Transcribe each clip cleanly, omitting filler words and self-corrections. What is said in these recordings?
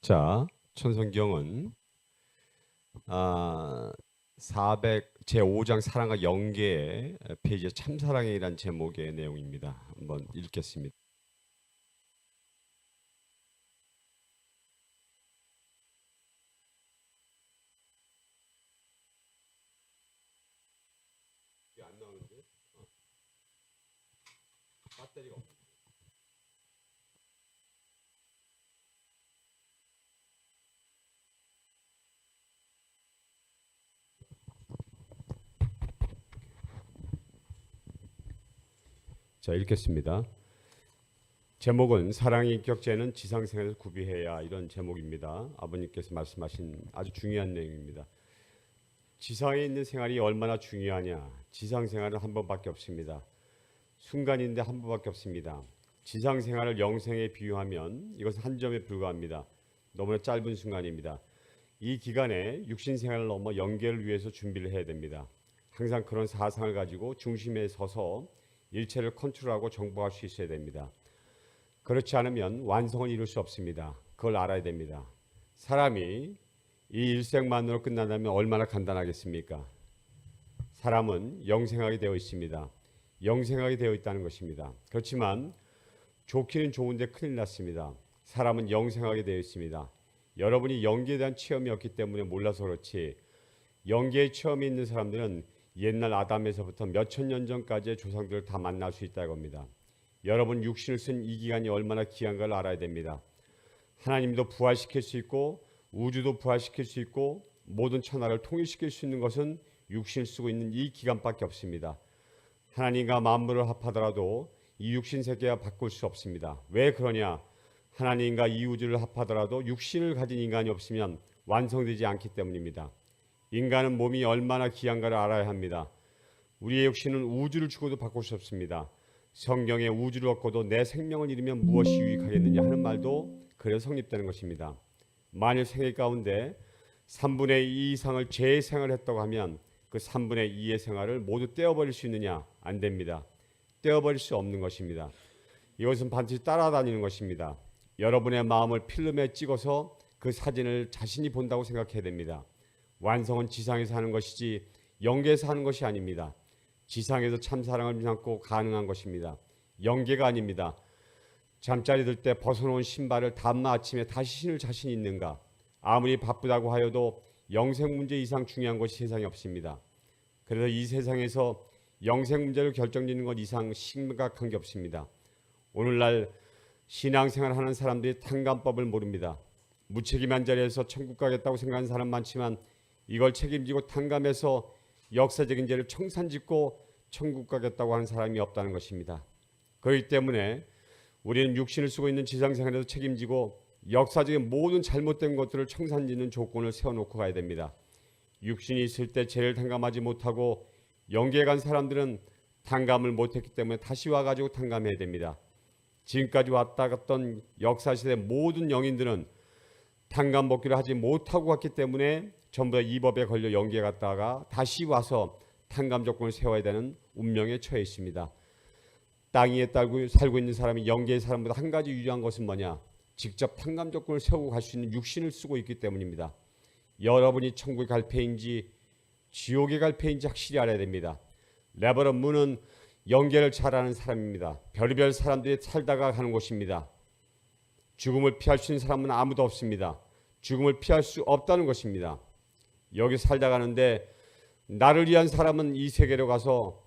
자, 천성경은 제5장 사랑과 영계의 페이지에 참사랑이라는 제목의 내용입니다. 한번 읽겠습니다. 안 나오는데? 배터리가 없네. 자, 읽겠습니다. 제목은 사랑의 인격제는 지상생활에서 구비해야, 이런 제목입니다. 아버님께서 말씀하신 아주 중요한 내용입니다. 지상에 있는 생활이 얼마나 중요하냐. 지상생활은 한 번밖에 없습니다. 순간인데 한 번밖에 없습니다. 지상생활을 영생에 비유하면 이것은 한 점에 불과합니다. 너무나 짧은 순간입니다. 이 기간에 육신생활을 넘어 영계를 위해서 준비를 해야 됩니다. 항상 그런 사상을 가지고 중심에 서서 일체를 컨트롤하고 정복할 수 있어야 됩니다. 그렇지 않으면 완성을 이룰 수 없습니다. 그걸 알아야 됩니다. 사람이 이 일생만으로 끝난다면 얼마나 간단하겠습니까? 사람은 영생하게 되어 있습니다. 영생하게 되어 있다는 것입니다. 그렇지만 좋기는 좋은데 큰일 났습니다. 사람은 영생하게 되어 있습니다. 여러분이 영계에 대한 체험이 없기 때문에 몰라서 그렇지, 영계의 체험이 있는 사람들은 옛날 아담에서부터 몇천 년 전까지의 조상들을 다 만날 수 있다고 합니다. 여러분 육신을 쓴 이 기간이 얼마나 귀한가를 알아야 됩니다. 하나님도 부활시킬 수 있고 우주도 부활시킬 수 있고 모든 천하를 통일시킬 수 있는 것은 육신을 쓰고 있는 이 기간밖에 없습니다. 하나님과 만물을 합하더라도 이 육신 세계와 바꿀 수 없습니다. 왜 그러냐? 하나님과 이 우주를 합하더라도 육신을 가진 인간이 없으면 완성되지 않기 때문입니다. 인간은 몸이 얼마나 귀한가를 알아야 합니다. 우리의 육신은 우주를 주고도 바꿀 수 없습니다. 성경에 우주를 얻고도 내 생명을 잃으면 무엇이 유익하겠느냐 하는 말도 그래서 성립되는 것입니다. 만일 생애 가운데 3분의 2 이상을 재생을 했다고 하면 그 3분의 2의 생활을 모두 떼어버릴 수 있느냐? 안 됩니다. 떼어버릴 수 없는 것입니다. 이것은 반드시 따라다니는 것입니다. 여러분의 마음을 필름에 찍어서 그 사진을 자신이 본다고 생각해야 됩니다. 완성은 지상에서 하는 것이지 영계에서 하는 것이 아닙니다. 지상에서 참사랑을 삼고 가능한 것입니다. 영계가 아닙니다. 잠자리 들 때 벗어놓은 신발을 다음날 아침에 다시 신을 자신이 있는가? 아무리 바쁘다고 하여도 영생 문제 이상 중요한 것이 세상에 없습니다. 그래서 이 세상에서 영생 문제를 결정짓는 것 이상 심각한 게 없습니다. 오늘날 신앙생활 하는 사람들이 탕감법을 모릅니다. 무책임한 자리에서 천국 가겠다고 생각하는 사람 많지만 이걸 책임지고 탕감해서 역사적인 죄를 청산짓고 천국 가겠다고 하는 사람이 없다는 것입니다. 그렇기 때문에 우리는 육신을 쓰고 있는 지상생활에서 책임지고 역사적인 모든 잘못된 것들을 청산짓는 조건을 세워놓고 가야 됩니다. 육신이 있을 때 죄를 탕감하지 못하고 영계에 간 사람들은 탕감을 못했기 때문에 다시 와가지고 탕감해야 됩니다. 지금까지 왔다 갔던 역사시대 모든 영인들은 탕감 복귀를 하지 못하고 갔기 때문에 전부 다 이 법에 걸려 영계에 갔다가 다시 와서 탕감 조건을 세워야 되는 운명에 처해 있습니다. 땅 위에 살고 있는 사람이 영계의 사람보다 한 가지 유리한 것은 뭐냐? 직접 탕감 조건을 세우고 갈 수 있는 육신을 쓰고 있기 때문입니다. 여러분이 천국에 갈 패인지 지옥에 갈 패인지 확실히 알아야 됩니다. 레버런 문은 영계를 잘 아는 사람입니다. 별의별 사람들이 살다가 가는 곳입니다. 죽음을 피할 수 있는 사람은 아무도 없습니다. 죽음을 피할 수 없다는 것입니다. 여기 살다 가는데 나를 위한 사람은 이 세계로 가서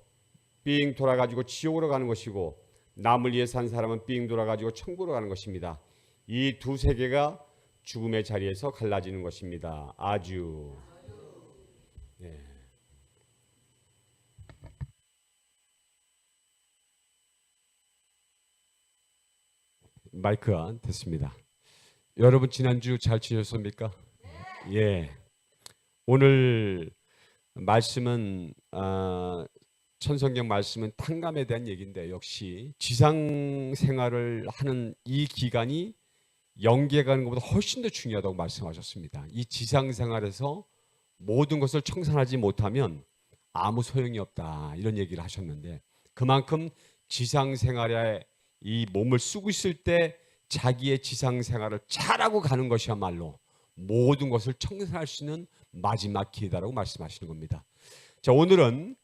삥 돌아가지고 지옥으로 가는 것이고 남을 위해 산 사람은 삥 돌아가지고 천국으로 가는 것입니다. 이 두 세계가 죽음의 자리에서 갈라지는 것입니다. 아주. 네. 마이크가 됐습니다. 여러분 지난주 잘 지내셨습니까? 예. 오늘 말씀은 천성경 말씀은 탕감에 대한 얘기인데 역시 지상 생활을 하는 이 기간이 영계에 가는 것보다 훨씬 더 중요하다고 말씀하셨습니다. 이 지상 생활에서 모든 것을 청산하지 못하면 아무 소용이 없다 이런 얘기를 하셨는데 그만큼 지상 생활에 이 몸을 쓰고 있을 때 자기의 지상 생활을 잘하고 가는 것이야말로 모든 것을 청산할 수 있는 마지막 기회다라고 말씀하시는 겁니다. 자, 오늘은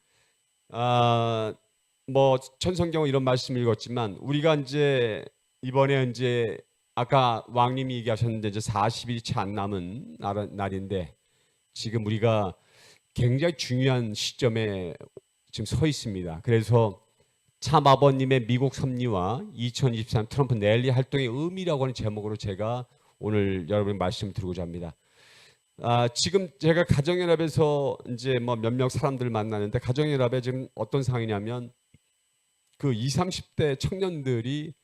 뭐 천성경은 이런 말씀을 읽었지만 우리가 이제 이번에 이제 아까 왕님이 얘기하셨는데 이제 40일이 채 안 남은 날인데 지금 우리가 굉장히 중요한 시점에 지금 서 있습니다. 그래서 참 아버님의 미국 섭리와 2023 트럼프 랠리 활동의 의미라고 하는 제목으로 제가 오늘 여러분 말씀 드리고자 합니다. 지금 제가 가정연합에서 이제 뭐 몇 명 사람들 만나는데 가정연합에 지금 어떤 상황이냐면 그 20, 30대 청년들이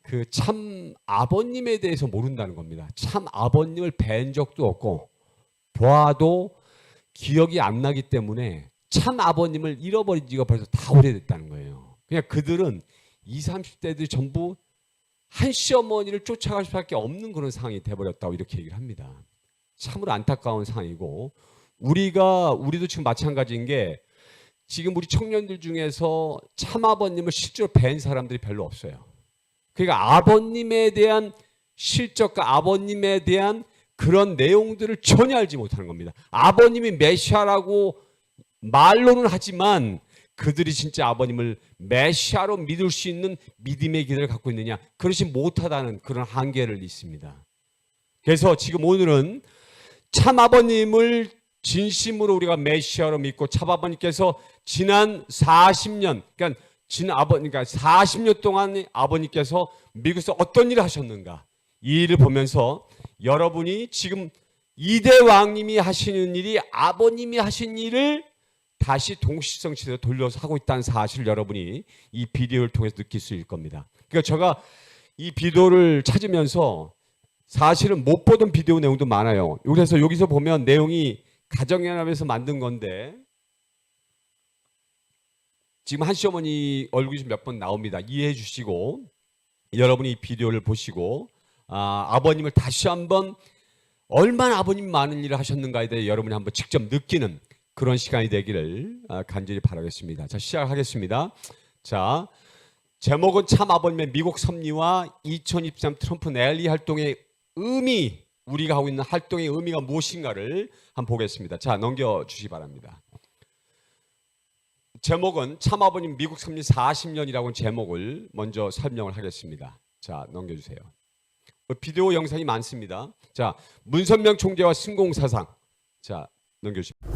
그 참 아버님에 대해서 모른다는 겁니다. 참 아버님을 뵌 적도 없고 보아도 기억이 안 나기 때문에 참 아버님을 잃어버린 지가 벌써 다 오래됐다는 거예요. 그냥 그들은 20, 30대들이 전부 한 시어머니를 쫓아갈 수밖에 없는 그런 상황이 돼버렸다고 이렇게 얘기를 합니다. 참으로 안타까운 상황이고 우리도 지금 마찬가지인 게 지금 우리 청년들 중에서 참 아버님을 실제로 뵌 사람들이 별로 없어요. 그러니까 아버님에 대한 실적과 아버님에 대한 그런 내용들을 전혀 알지 못하는 겁니다. 아버님이 메시아라고 말로는 하지만 그들이 진짜 아버님을 메시아로 믿을 수 있는 믿음의 기대를 갖고 있느냐, 그렇지 못하다는 그런 한계를 있습니다. 그래서 지금 오늘은 참 아버님을 진심으로 우리가 메시아로 믿고 참 아버님께서 지난 40년, 그러니까 40년 동안 아버님께서 미국에서 어떤 일을 하셨는가, 이 일을 보면서 여러분이 지금 2대 왕님이 하시는 일이 아버님이 하신 일을 다시 동시성치로 돌려서 하고 있다는 사실을 여러분이 이 비디오를 통해서 느낄 수 있을 겁니다. 그러니까 제가 이 비디오를 찾으면서 사실은 못 보던 비디오 내용도 많아요. 그래서 여기서 보면 내용이 가정연합에서 만든 건데 지금 한 시어머니 얼굴이 몇 번 나옵니다. 이해해 주시고 여러분이 이 비디오를 보시고 아버님을 다시 한번 얼마나 아버님이 많은 일을 하셨는가에 대해 여러분이 한번 직접 느끼는 그런 시간이 되기를 간절히 바라겠습니다. 자, 시작하겠습니다. 자, 제목은 참 아버님의 미국 섭리와 2023 트럼프 랠리 활동의 의미, 우리가 하고 있는 활동의 의미가 무엇인가를 한번 보겠습니다. 자, 넘겨주시기 바랍니다. 제목은 참 아버님 미국 섭리 40년이라고 제목을 먼저 설명을 하겠습니다. 자, 넘겨주세요. 비디오 영상이 많습니다. 자, 문선명 총재와 신공사상. 자, 넘겨주십시오.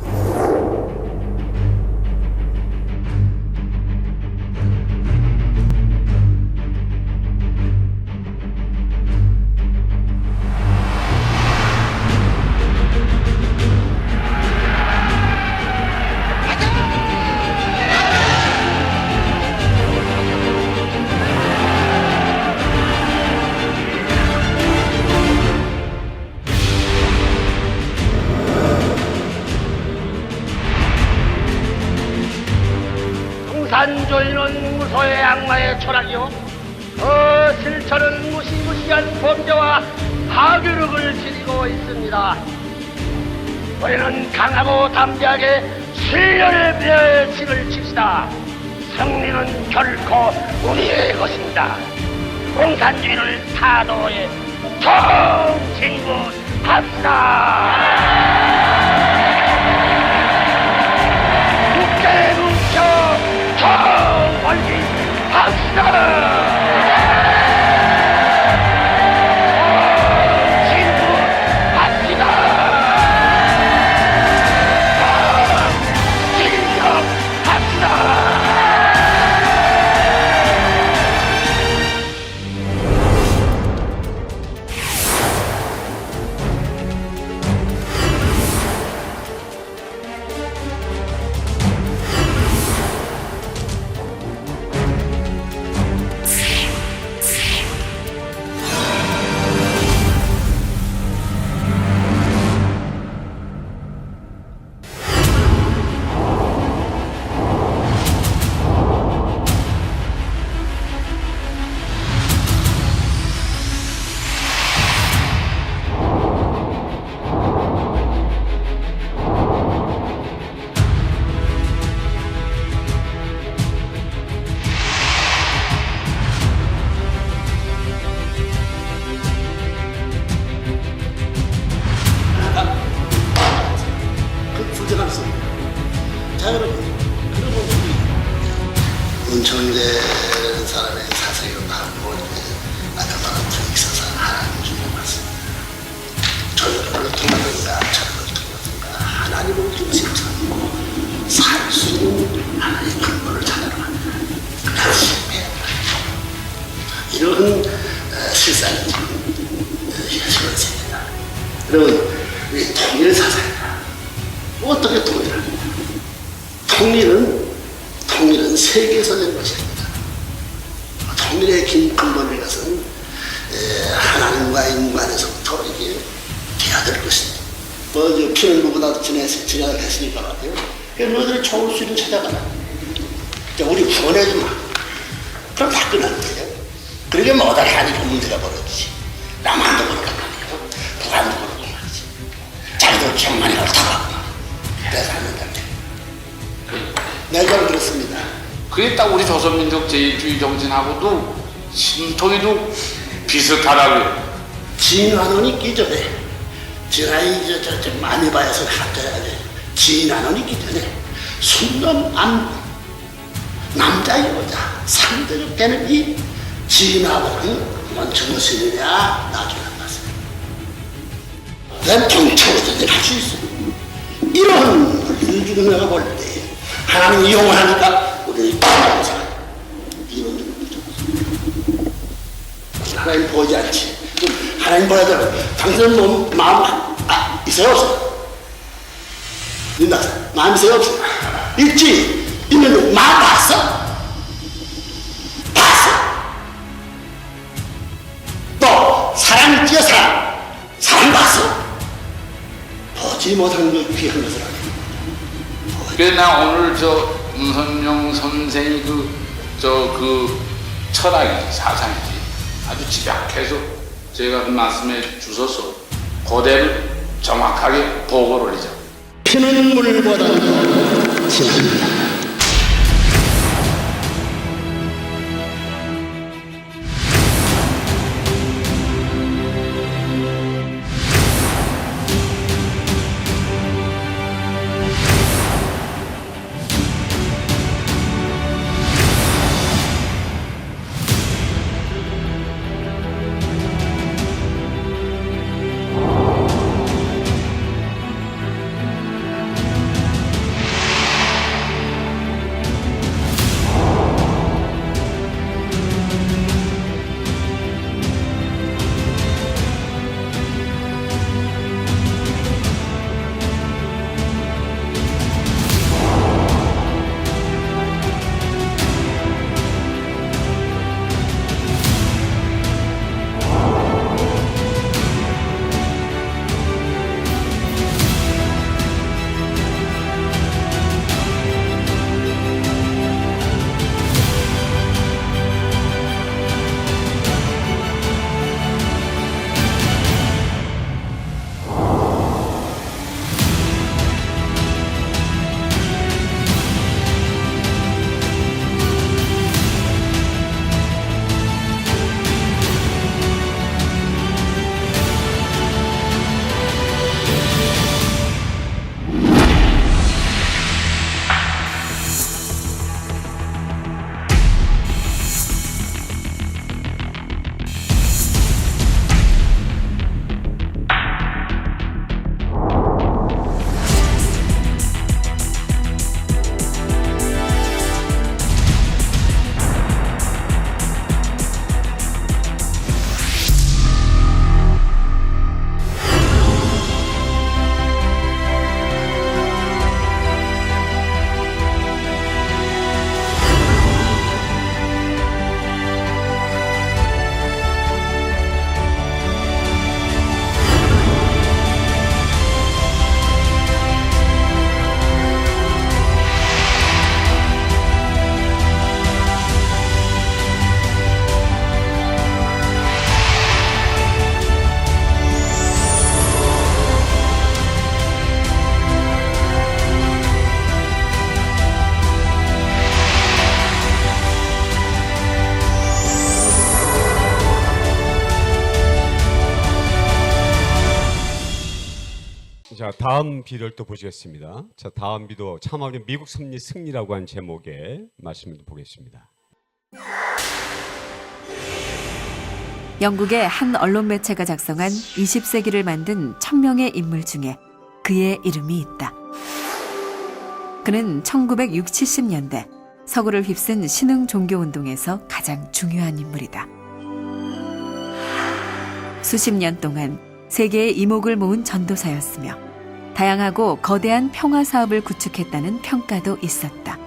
산조이는 무소의 악마의 철학이요, 실천은 무시무시한 범죄와 파괴력을 지니고 있습니다. 우리는 강하고 담대하게 신령의 멸치를 칩시다. 승리는 결코 우리의 것입니다. 공산주의를 타도에 총진군합시다. 멀리 합시다. 부정할 수 없는. 자, 여러분, 그러면 우리 문청대라는 사람의 사상이 나오고 나름대로 분이 있어서 하나님 주는 말씀. 저들을 통하든가 저들을 통하든가 하나님을 중심으로 살 수 있는 하나님의 근본을 찾아라. 그래서 실패. 이런 실상이 현실을 생긴다. 여러분, 우리 통일 사상이다. 어떻게 통일합니까? 통일은 세계에서 된 것입니다. 통일의 긴 근본에 것은 하나님과 인간에서부터 이게 돼야 될 것입니다. 피는 누구나 지나했으니까 말이에요. 너희들이 좋을 수 있는 찾아가라. 우리 구원해지 마. 그럼 다 끝났대요. 그러게 뭐다 하니까 문제가 벌어지지. 남한도 그렇단 말이에요. 북한도 그렇고 말이지. 자기들 기억만이 옳다고 그래서 하는데 내가 그렇습니다. 그게 딱 우리 조선민족 제일주의 정신하고도 신통이도 비슷하다고요. 진환원 있기 전에 지나이 저 많이 봐야서 합쳐야지. 진환원 있기 전에 순놈 안무 남자 여자 상대적 되는 이 진화원은 먼저 무엇이느냐 나중에 만났어요. 난 정체로든지 할 수 있어. 이런 일주를 내가 볼 때 하나님 이용을 하니까 우리 감사 이런 좀 하나님 보지 않지. 하나님 보야 돼. 당신은 몸 마음 있어요 없어요? 민낯 마음 있어요 없어요? 있지. 있는데 마음 봤어? 또 사랑 있지요 사랑 봤어? 보지 못한 걸 귀한 것을 아니. 그래 나 오늘 저 문선용 선생이 그 철학이 사상이지 아주 집약해서 제가 그 말씀해 주셔서 그대를 정확하게 보고를 하죠. 피는 물보다는 진합니다. 다음 비를 또 보시겠습니다. 자, 다음 비도 참 어려운 미국 승리라고 한 제목의 말씀을 보겠습니다. 영국의 한 언론 매체가 작성한 20세기를 만든 1000명의 인물 중에 그의 이름이 있다. 그는 1960, 70년대 서구를 휩쓴 신흥 종교운동에서 가장 중요한 인물이다. 수십 년 동안 세계의 이목을 모은 전도사였으며 다양하고 거대한 평화 사업을 구축했다는 평가도 있었다.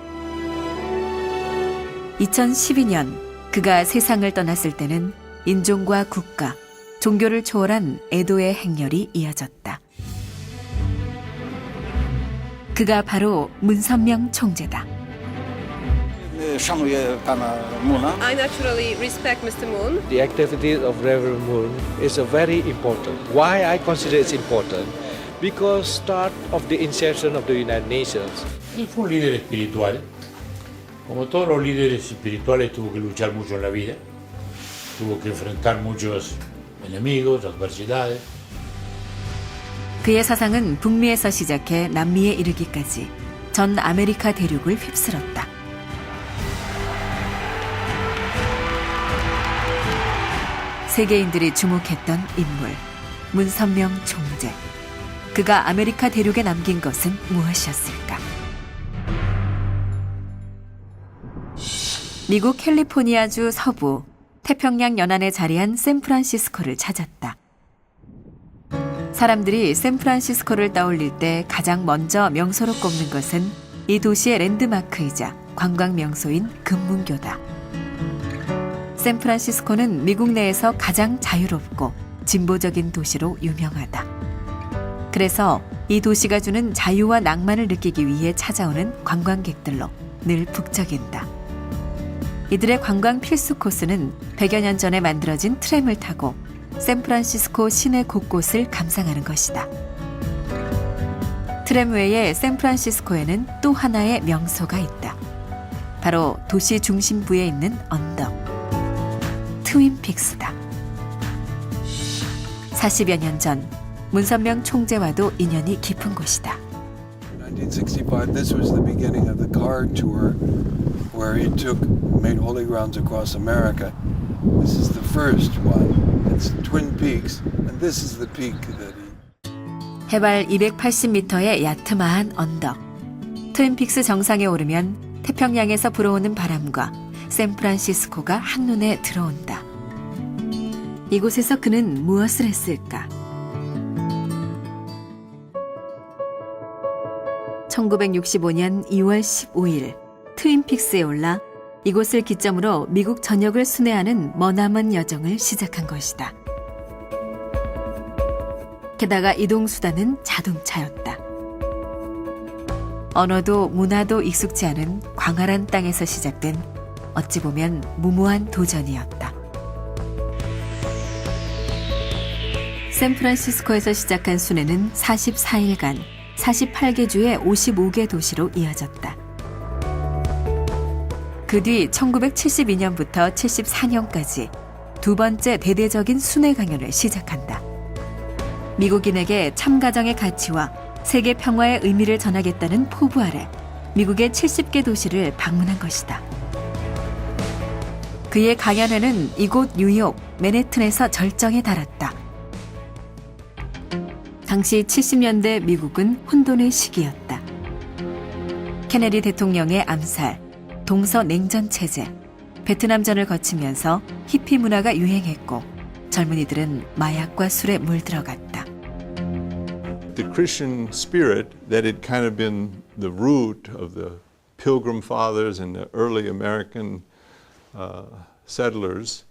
2012년 그가 세상을 떠났을 때는 인종과 국가, 종교를 초월한 애도의 행렬이 이어졌다. 그가 바로 문선명 총재다. I naturally respect Mr. Moon. The activity of Reverend Moon is a very important. Why I consider it's important? Because start of the insertion of the United Nations. Él fue un líder espiritual. Como todos los líderes espirituales tuvo que luchar mucho en la vida. Tuvo que enfrentar muchos enemigos, adversidades. 그의 사상은 북미에서 시작해 남미에 이르기까지 전 아메리카 대륙을 휩쓸었다. 세계인들이 주목했던 인물, 문선명 총재. 그가 아메리카 대륙에 남긴 것은 무엇이었을까? 미국 캘리포니아주 서부 태평양 연안에 자리한 샌프란시스코를 찾았다. 사람들이 샌프란시스코를 떠올릴 때 가장 먼저 명소로 꼽는 것은 이 도시의 랜드마크이자 관광 명소인 금문교다. 샌프란시스코는 미국 내에서 가장 자유롭고 진보적인 도시로 유명하다. 그래서 이 도시가 주는 자유와 낭만을 느끼기 위해 찾아오는 관광객들로 늘 북적인다. 이들의 관광 필수 코스는 100여 년 전에 만들어진 트램을 타고 샌프란시스코 시내 곳곳을 감상하는 것이다. 트램 외에 샌프란시스코에는 또 하나의 명소가 있다. 바로 도시 중심부에 있는 언덕, 트윈픽스다. 40여 년 전 문선명 총재와도 인연이 깊은 곳이다. 1965, this was the beginning of the car tour where he made holy rounds across America. This is the first one. It's Twin Peaks, and this is the peak that he... 해발 280m의 야트마한 언덕. 트윈픽스 정상에 오르면 태평양에서 불어오는 바람과 샌프란시스코가 한눈에 들어온다. 이곳에서 그는 무엇을 했을까? 1965년 2월 15일 트윈픽스에 올라 이곳을 기점으로 미국 전역을 순회하는 머나먼 여정을 시작한 것이다. 게다가 이동수단은 자동차였다. 언어도 문화도 익숙지 않은 광활한 땅에서 시작된 어찌 보면 무모한 도전이었다. 샌프란시스코에서 시작한 순회는 44일간 48개 주의 55개 도시로 이어졌다. 그 뒤 1972년부터 74년까지 두 번째 대대적인 순회 강연을 시작한다. 미국인에게 참가정의 가치와 세계 평화의 의미를 전하겠다는 포부 아래 미국의 70개 도시를 방문한 것이다. 그의 강연회는 이곳 뉴욕, 맨해튼에서 절정에 달았다. 당시 70년대 미국은 혼돈의 시기였다. 케네디 대통령의 암살, 동서냉전 체제, 베트남전을 거치면서 히피 문화가 유행했고 젊은이들은 마약과 술에 물들어갔다. The Christian spirit that had kind of been the root of the Pilgrim Fathers and the early American settlers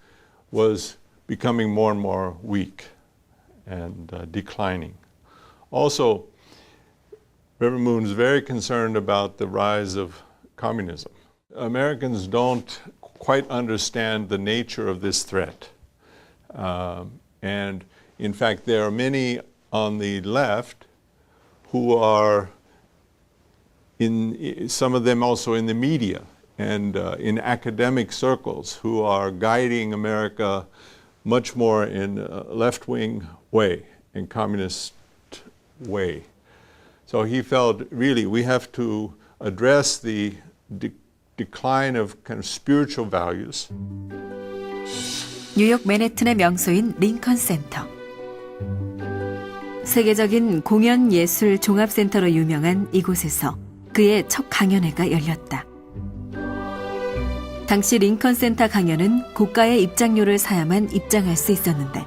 was becoming more and more weak and declining. Also, Reverend Moon is very concerned about the rise of communism. Americans don't quite understand the nature of this threat. And in fact, there are many on the left who are some of them also in the media and in academic circles who are guiding America much more in a left-wing way, in communist way. So he felt really we have to address the decline of kind of spiritual values. 뉴욕 맨해튼의 명소인 링컨 센터. 세계적인 공연 예술 종합센터로 유명한 이곳에서 그의 첫 강연회가 열렸다. 당시 링컨 센터 강연은 고가의 입장료를 사야만 입장할 수 있었는데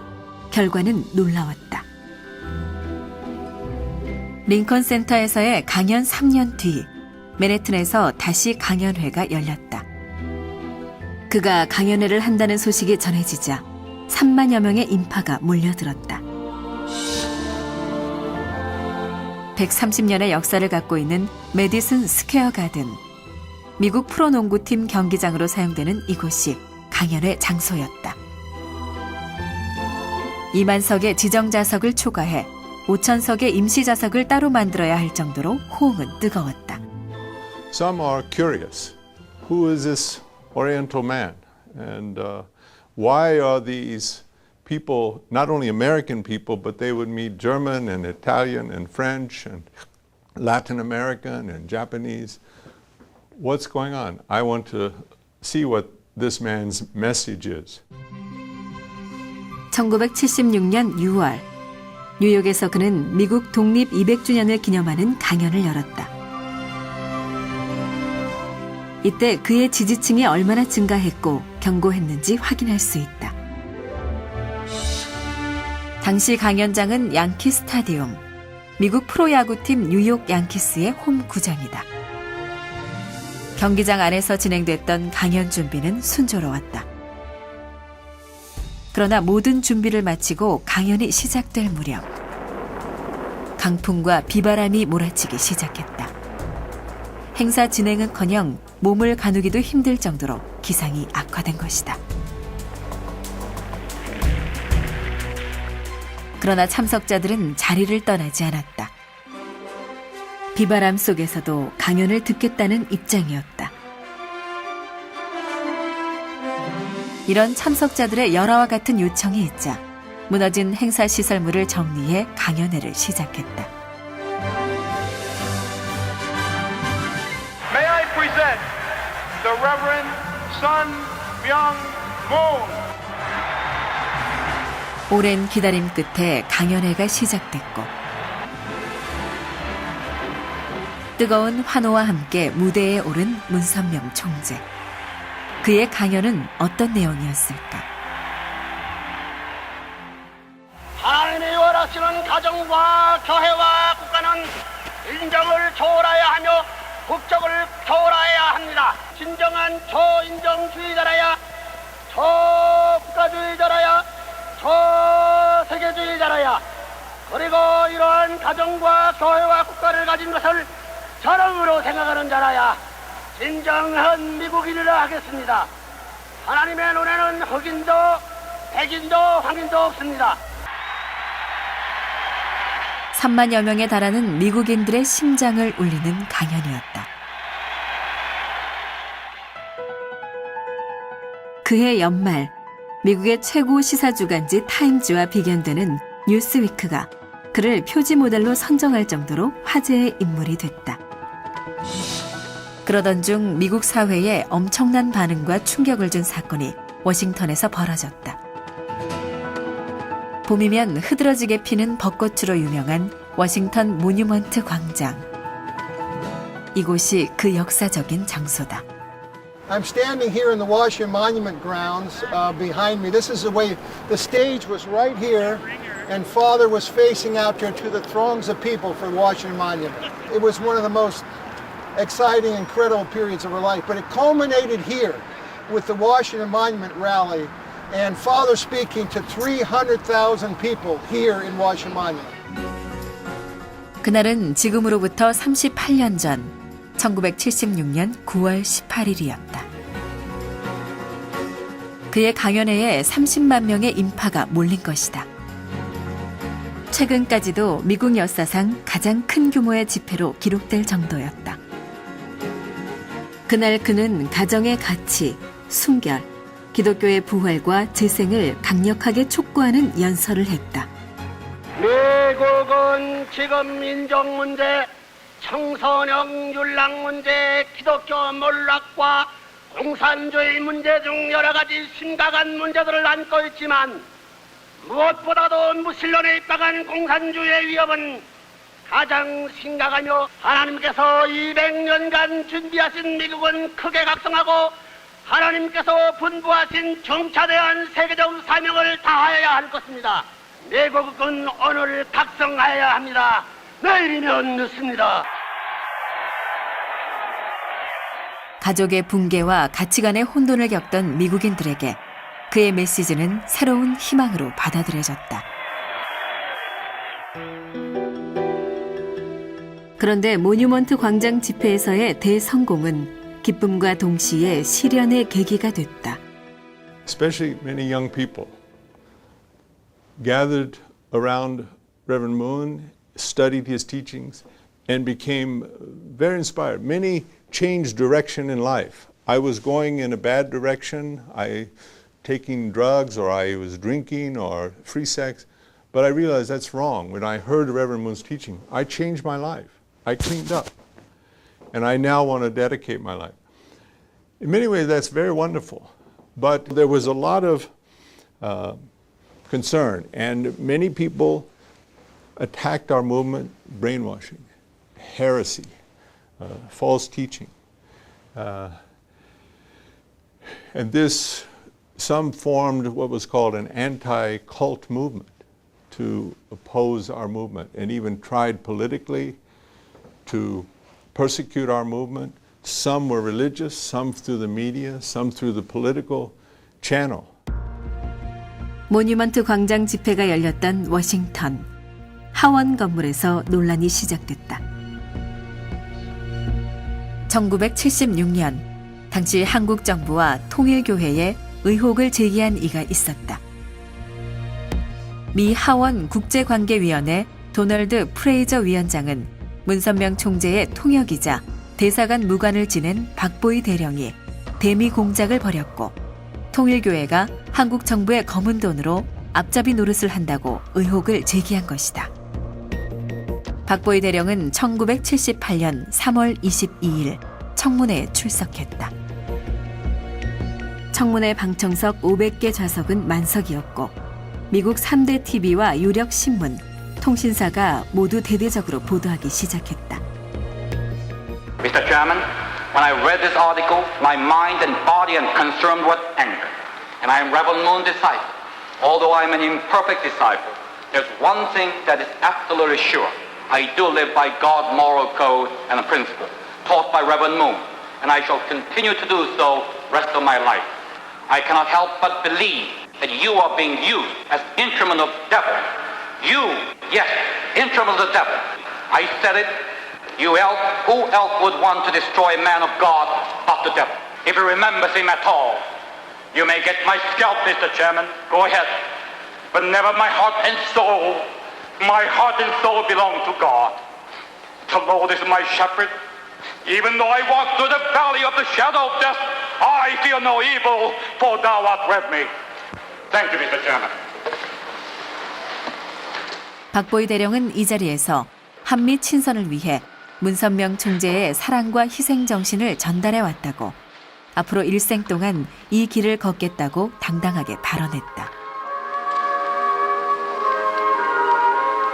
결과는 놀라웠다. 링컨 센터에서의 강연 3년 뒤 맨해튼에서 다시 강연회가 열렸다. 그가 강연회를 한다는 소식이 전해지자 3만여 명의 인파가 몰려들었다. 130년의 역사를 갖고 있는 메디슨 스퀘어 가든. 미국 프로농구팀 경기장으로 사용되는 이곳이 강연회 장소였다. 2만 석의 지정자석을 초과해 5,000석의 임시자석을 따로 만들어야 할 정도로 호응은 뜨거웠다. Some are curious. Who is this Oriental man? And why are these people, not only American people, but they would meet German and Italian and French and Latin American and Japanese. What's going on? I want to see what this man's message is. 1976년 6월, 뉴욕에서 그는 미국 독립 200주년을 기념하는 강연을 열었다. 이때 그의 지지층이 얼마나 증가했고 견고했는지 확인할 수 있다. 당시 강연장은 양키 스타디움, 미국 프로야구팀 뉴욕 양키스의 홈 구장이다. 경기장 안에서 진행됐던 강연 준비는 순조로웠다. 그러나 모든 준비를 마치고 강연이 시작될 무렵 강풍과 비바람이 몰아치기 시작했다. 행사 진행은커녕 몸을 가누기도 힘들 정도로 기상이 악화된 것이다. 그러나 참석자들은 자리를 떠나지 않았다. 비바람 속에서도 강연을 듣겠다는 입장이었다. 이런 참석자들의 열화와 같은 요청이 있자 무너진 행사 시설물을 정리해 강연회를 시작했다. May I present the Reverend Sun Myung Moon. 오랜 기다림 끝에 강연회가 시작됐고 뜨거운 환호와 함께 무대에 오른 문선명 총재. 그의 강연은 어떤 내용이었을까? 하나님이 원하시는 가정과 교회와 국가는 인정을 초월해야 하며 국적을 초월해야 합니다. 진정한 초인정주의자라야, 초국가주의자라야, 초세계주의자라야, 그리고 이러한 가정과 교회와 국가를 가진 것을 자랑으로 생각하는 자라야 진정한 미국인이라 하겠습니다. 하나님의 눈에는 흑인도 백인도 황인도 없습니다. 3만여 명에 달하는 미국인들의 심장을 울리는 강연이었다. 그해 연말 미국의 최고 시사주간지 타임즈와 비견되는 뉴스위크가 그를 표지 모델로 선정할 정도로 화제의 인물이 됐다. 그러던 중 미국 사회에 엄청난 반응과 충격을 준 사건이 워싱턴에서 벌어졌다. 봄이면 흐드러지게 피는 벚꽃으로 유명한 워싱턴 모뉴먼트 광장. 이곳이 그 역사적인 장소다. I'm standing here in the Washington Monument grounds behind me. This is the way the stage was right here, and Father was facing out there to the throngs of people for the Washington Monument. It was one of the most exciting, incredible periods of her life, but it culminated here with the Washington Monument rally and Father speaking to 300,000 people here in Washington Monument. 그날은 지금으로부터 38년 전 1976년 9월 18일이었다. 그의 강연회에 30만 명의 인파가 몰린 것이다. 최근까지도 미국 역사상 가장 큰 규모의 집회로 기록될 정도였다. 그날 그는 가정의 가치, 순결, 기독교의 부활과 재생을 강력하게 촉구하는 연설을 했다. 미국은 지금 인종 문제, 청소년 율락 문제, 기독교 몰락과 공산주의 문제 중 여러 가지 심각한 문제들을 안고 있지만 무엇보다도 무신론에 입각한 공산주의의 위협은 가장 심각하며 하나님께서 200년간 준비하신 미국은 크게 각성하고 하나님께서 분부하신 중차대한 세계적 사명을 다하여야 할 것입니다. 미국은 오늘 각성하여야 합니다. 내일이면 늦습니다. 가족의 붕괴와 가치관의 혼돈을 겪던 미국인들에게 그의 메시지는 새로운 희망으로 받아들여졌다. 그런데 모뉴먼트 광장 집회에서의 대성공은 기쁨과 동시에 시련의 계기가 됐다. Especially many young people gathered around Reverend Moon, studied his teachings, and became very inspired. Many changed direction in life. I was going in a bad direction, taking drugs, or I was drinking, or free sex, but I realized that's wrong. When I heard Reverend Moon's teaching, I changed my life. I cleaned up, and I now want to dedicate my life. In many ways, that's very wonderful, but there was a lot of concern, and many people attacked our movement, brainwashing, heresy, false teaching. And this, some formed what was called an anti-cult movement to oppose our movement, and even tried politically to persecute our movement. Some were religious, some through the media, some through the political channel. 모뉴먼트 광장 집회가 열렸던 워싱턴 하원 건물에서 논란이 시작됐다. 1976년 당시 한국 정부와 통일교회에 의혹을 제기한 이가 있었다. 미 하원 국제관계위원회 도널드 프레이저 위원장은 문선명 총재의 통역이자 대사관 무관을 지낸 박보희 대령이 대미 공작을 벌였고 통일교회가 한국 정부의 검은 돈으로 앞잡이 노릇을 한다고 의혹을 제기한 것이다. 박보희 대령은 1978년 3월 22일 청문회에 출석했다. 청문회 방청석 500개 좌석은 만석이었고 미국 3대 TV와 유력 신문, 통신사가 모두 대대적으로 보도하기 시작했다. Mr. Chairman, when I read this article, my mind and body are consumed with anger. And I am Reverend Moon's disciple. Although I am an imperfect disciple, there's one thing that is absolutely sure. I do live by God's moral code and principle taught by Reverend Moon, and I shall continue to do so rest of my life. I cannot help but believe that you are being used as instrument of devil. You, yes, instrument of the devil. I said it. Who else would want to destroy a man of God but the devil? If he remembers him at all, you may get my scalp, Mr. Chairman. Go ahead. But never my heart and soul. My heart and soul belong to God. The Lord is my shepherd. Even though I walk through the valley of the shadow of death, I fear no evil, for thou art with me. Thank you, Mr. Chairman. 박보희 대령은 이 자리에서 한미 친선을 위해 문선명 총재의 사랑과 희생 정신을 전달해 왔다고, 앞으로 일생 동안 이 길을 걷겠다고 당당하게 발언했다.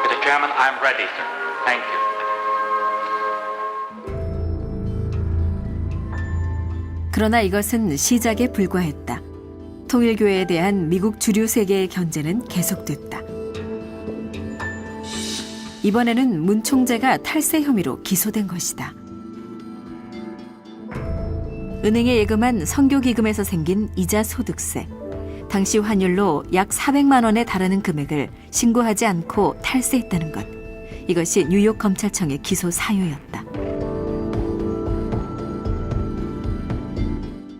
Mr. Chairman, I'm ready, sir. Thank you. 그러나 이것은 시작에 불과했다. 통일교회에 대한 미국 주류 세계의 견제는 계속됐다. 이번에는 문 총재가 탈세 혐의로 기소된 것이다. 은행에 예금한 선교기금에서 생긴 이자 소득세, 당시 환율로 약 400만 원에 달하는 금액을 신고하지 않고 탈세했다는 것. 이것이 뉴욕 검찰청의 기소 사유였다.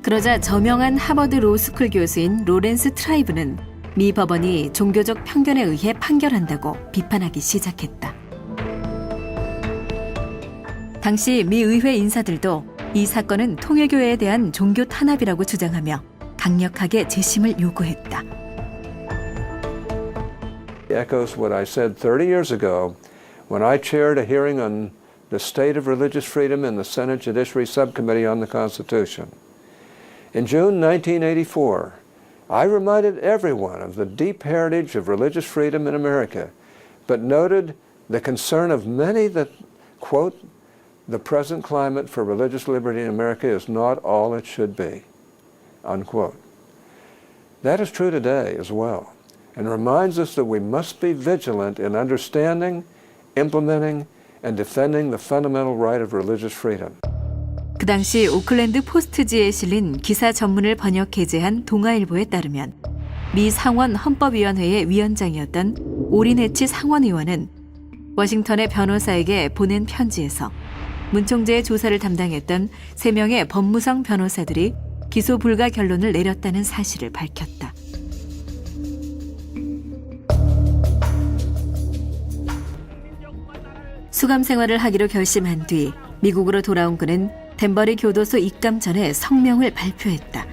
그러자 저명한 하버드 로스쿨 교수인 로렌스 트라이브는 미 법원이 종교적 편견에 의해 판결한다고 비판하기 시작했다. 당시 미 의회 인사들도 이 사건은 통일교회에 대한 종교 탄압이라고 주장하며 강력하게 재심을 요구했다. Echoes what I said 30 years ago when I chaired a hearing on the State of Religious Freedom in the Senate Judiciary Subcommittee on the Constitution. In June 1984, I reminded everyone of the deep heritage of religious freedom in America, but noted the concern of many that, quote, the present climate for religious liberty in America is not all it should be, unquote. That is true today as well, and reminds us that we must be vigilant in understanding, implementing, and defending the fundamental right of religious freedom. 그 당시 오클랜드 포스트지에 실린 기사 전문을 번역 게재한 동아일보에 따르면 미 상원 헌법위원회의 위원장이었던 오린 해치 상원의원은 워싱턴의 변호사에게 보낸 편지에서 문 총재의 조사를 담당했던 3명의 법무성 변호사들이 기소 불가 결론을 내렸다는 사실을 밝혔다. 수감 생활을 하기로 결심한 뒤 미국으로 돌아온 그는 덴버리 교도소 입감 전에 성명을 발표했다.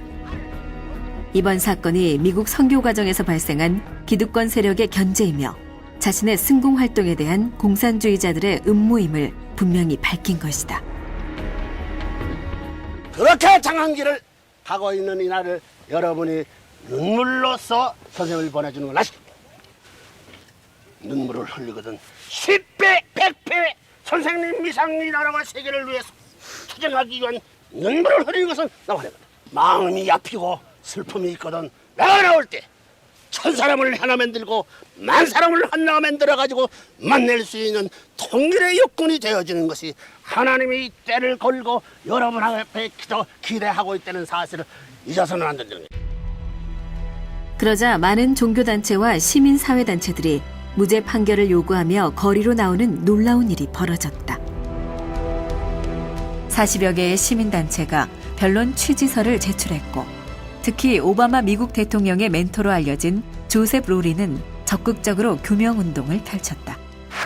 이번 사건이 미국 선교 과정에서 발생한 기득권 세력의 견제이며 자신의 승공 활동에 대한 공산주의자들의 음모임을 분명히 밝힌 것이다. 그렇게 장한 길을 가고 있는 이날을 여러분이 눈물로써 선생을 보내주는 건 아십니까? 눈물을 흘리거든 10배, 100배 선생님 이상 이 나라와 세계를 위해서 투쟁하기 위한 눈물을 흘리는 것은 나와내거든. 마음이 아프고 슬픔이 있거든 내가 나올 때 1000사람을 하나 만들고 10,000사람을 하나 만들어가지고 만날 수 있는 통일의 육군이 되어지는 것이 하나님이 때를 걸고 여러분 앞에 기대하고 있다는 사실을 잊어서는 안 된다는 거예요. 그러자 많은 종교단체와 시민사회단체들이 무죄 판결을 요구하며 거리로 나오는 놀라운 일이 벌어졌다. 40여 개의 시민단체가 변론 취지서를 제출했고 특히 오바마 미국 대통령의 멘토로 알려진 조셉 로리는 적극적으로 규명운동을 펼쳤다.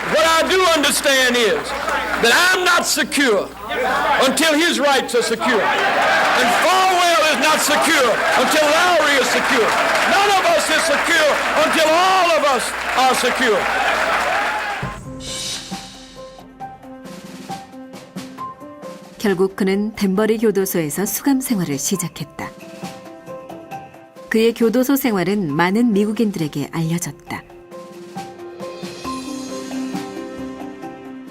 What I do understand is that I'm not secure until his rights are secure. And Falwell is not secure until Lowry is secure. None of us is secure until all of us are secure. 결국 그는 덴버리 교도소에서 수감 생활을 시작했다. 그의 교도소 생활은 많은 미국인들에게 알려졌다.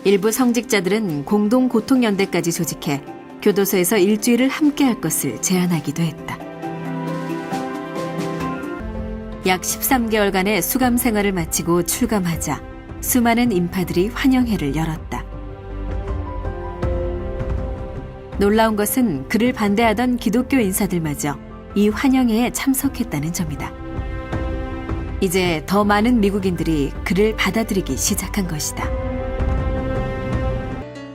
일부 성직자들은 공동고통연대까지 조직해 교도소에서 일주일을 함께할 것을 제안하기도 했다. 약 13개월간의 수감 생활을 마치고 출감하자 수많은 인파들이 환영회를 열었다. 놀라운 것은 그를 반대하던 기독교 인사들마저 이 환영회에 참석했다는 점이다. 이제 더 많은 미국인들이 그를 받아들이기 시작한 것이다.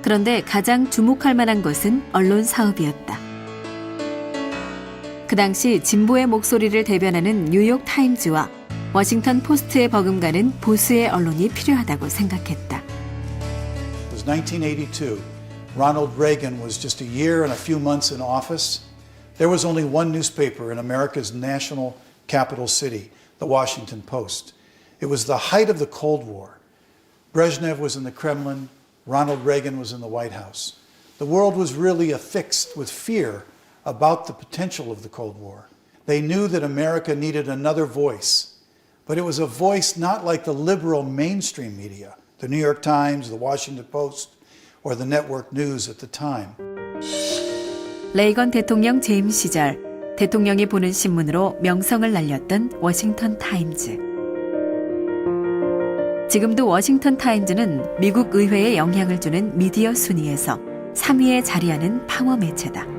그런데 가장 주목할 만한 것은 언론 사업이었다. 그 당시 진보의 목소리를 대변하는 뉴욕 타임즈와 워싱턴 포스트에 버금가는 보수의 언론이 필요하다고 생각했다. It was 1982. Ronald Reagan was just a year and a few months in office. There was only one newspaper in America's national capital city, the Washington Post. It was the height of the Cold War. Brezhnev was in the Kremlin. Ronald Reagan was in the White House. The world was really affixed with fear about the potential of the Cold War. They knew that America needed another voice, but it was a voice not like the liberal mainstream media, the New York Times, the Washington Post, or the network news at the time. 레이건 대통령 재임 시절 대통령이 보는 신문으로 명성을 날렸던 워싱턴 타임즈. 지금도 워싱턴 타임즈는 미국 의회에 영향을 주는 미디어 순위에서 3위에 자리하는 방어 매체다.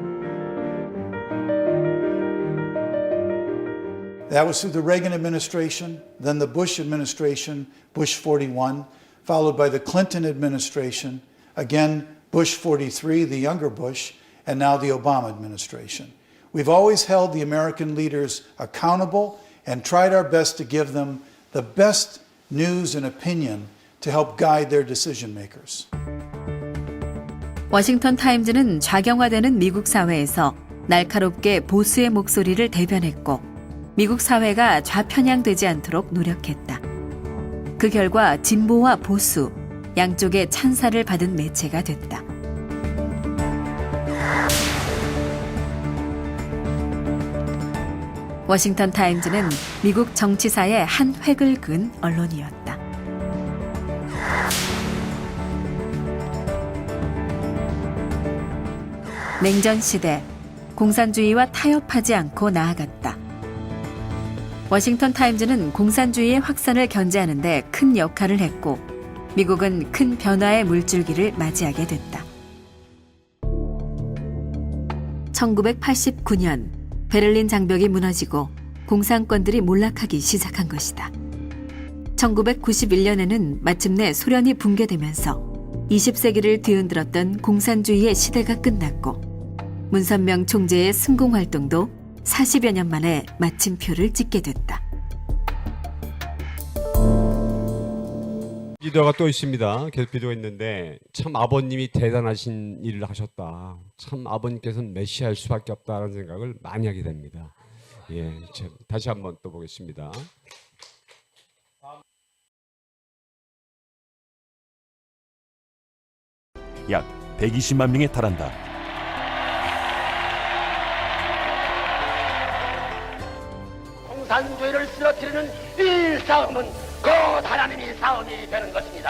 That was through the Reagan administration, then the Bush administration, Bush 41, followed by the Clinton administration, again Bush 43, the younger Bush, and now the Obama administration. We've always held the American leaders accountable and tried our best to give them the best news and opinion to help guide their decision makers. 워싱턴 타임즈는 좌경화되는 미국 사회에서 날카롭게 보수의 목소리를 대변했고 미국 사회가 좌편향되지 않도록 노력했다. 그 결과 진보와 보수, 양쪽의 찬사를 받은 매체가 됐다. 워싱턴 타임즈는 미국 정치사의 한 획을 그은 언론이었다. 냉전 시대, 공산주의와 타협하지 않고 나아갔다. 워싱턴 타임즈는 공산주의의 확산을 견제하는 데 큰 역할을 했고 미국은 큰 변화의 물줄기를 맞이하게 됐다. 1989년 베를린 장벽이 무너지고 공산권들이 몰락하기 시작한 것이다. 1991년에는 마침내 소련이 붕괴되면서 20세기를 뒤흔들었던 공산주의의 시대가 끝났고 문선명 총재의 승공 활동도 40여 년 만에 마침표를 찍게 됐다. 비디오가 또 있습니다. 계속 비디오가 있는데 참 아버님이 대단하신 일을 하셨다. 참 아버님께서는 메시아일 수밖에 없다라는 생각을 많이 하게 됩니다. 예, 다시 한번 또 보겠습니다. 약 120만 명에 달한다. 공산주의를 쓰러뜨리는 이 싸움은 곧 하나님의 싸움이 되는 것입니다.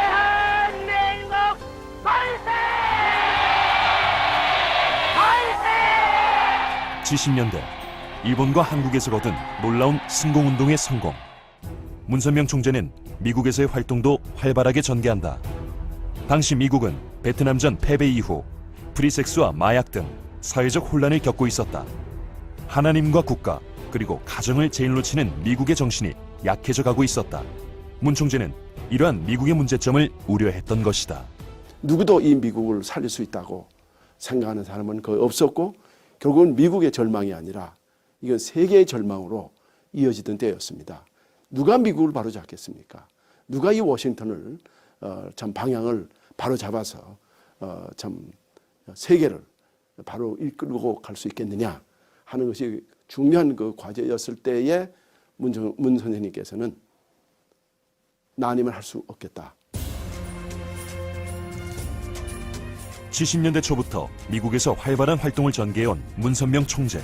대한민국 만세! 만세! 70년대 일본과 한국에서 거둔 놀라운 승공운동의 성공. 문선명 총재는 미국에서의 활동도 활발하게 전개한다. 당시 미국은 베트남전 패배 이후 프리섹스와 마약 등 사회적 혼란을 겪고 있었다. 하나님과 국가 그리고 가정을 제일로 치는 미국의 정신이 약해져 가고 있었다. 문 총재는 이러한 미국의 문제점을 우려했던 것이다. 누구도 이 미국을 살릴 수 있다고 생각하는 사람은 거의 없었고 결국은 미국의 절망이 아니라 이건 세계의 절망으로 이어지던 때였습니다. 누가 미국을 바로잡겠습니까? 누가 이 워싱턴을 참 방향을 바로잡아서 참 세계를 바로 이끌고 갈 수 있겠느냐 하는 것이 중요한 그 과제였을 때에 문 선생님께서는 나 아니면 할 수 없겠다. 70년대 초부터 미국에서 활발한 활동을 전개해온 문선명 총재.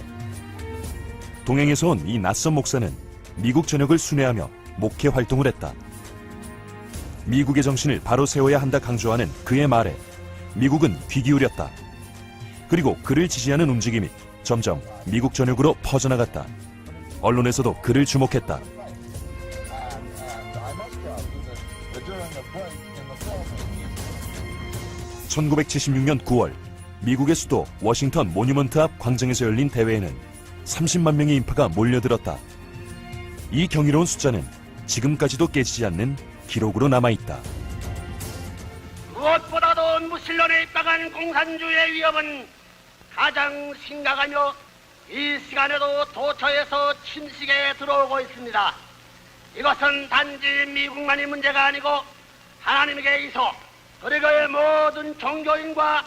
동행에서 온 이 낯선 목사는 미국 전역을 순회하며 목회 활동을 했다. 미국의 정신을 바로 세워야 한다 강조하는 그의 말에 미국은 귀 기울였다. 그리고 그를 지지하는 움직임이 점점 미국 전역으로 퍼져나갔다. 언론에서도 그를 주목했다. (1976년 9월) 미국의 수도 워싱턴 모뉴먼트 앞 광장에서 열린 대회에는 30만 명의 인파가 몰려들었다. 이 경이로운 숫자는 지금까지도 깨지지 않는 기록으로 남아있다. 무엇보다도 무신론에 입각한 공산주의의 위협은 가장 심각하며 이 시간에도 도처에서 침식에 들어오고 있습니다. 이것은 단지 미국만의 문제가 아니고 하나님에게 있어 그리고 모든 종교인과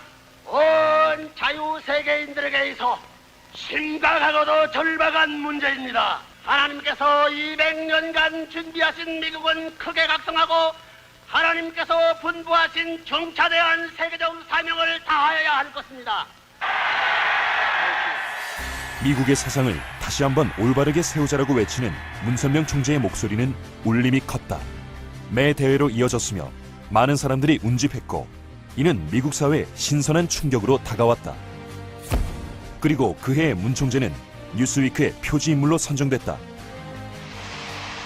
온 자유세계인들에게 있어 심각하고도 절박한 문제입니다. 하나님께서 200년간 준비하신 미국은 크게 각성하고 하나님께서 분부하신 중차대한 세계적 사명을 다하여야 할 것입니다. 미국의 사상을 다시 한번 올바르게 세우자라고 외치는 문선명 총재의 목소리는 울림이 컸다. 매 대회로 이어졌으며 많은 사람들이 운집했고 이는 미국 사회에 신선한 충격으로 다가왔다. 그리고 그해 문 총재는 뉴스위크의 표지인물로 선정됐다.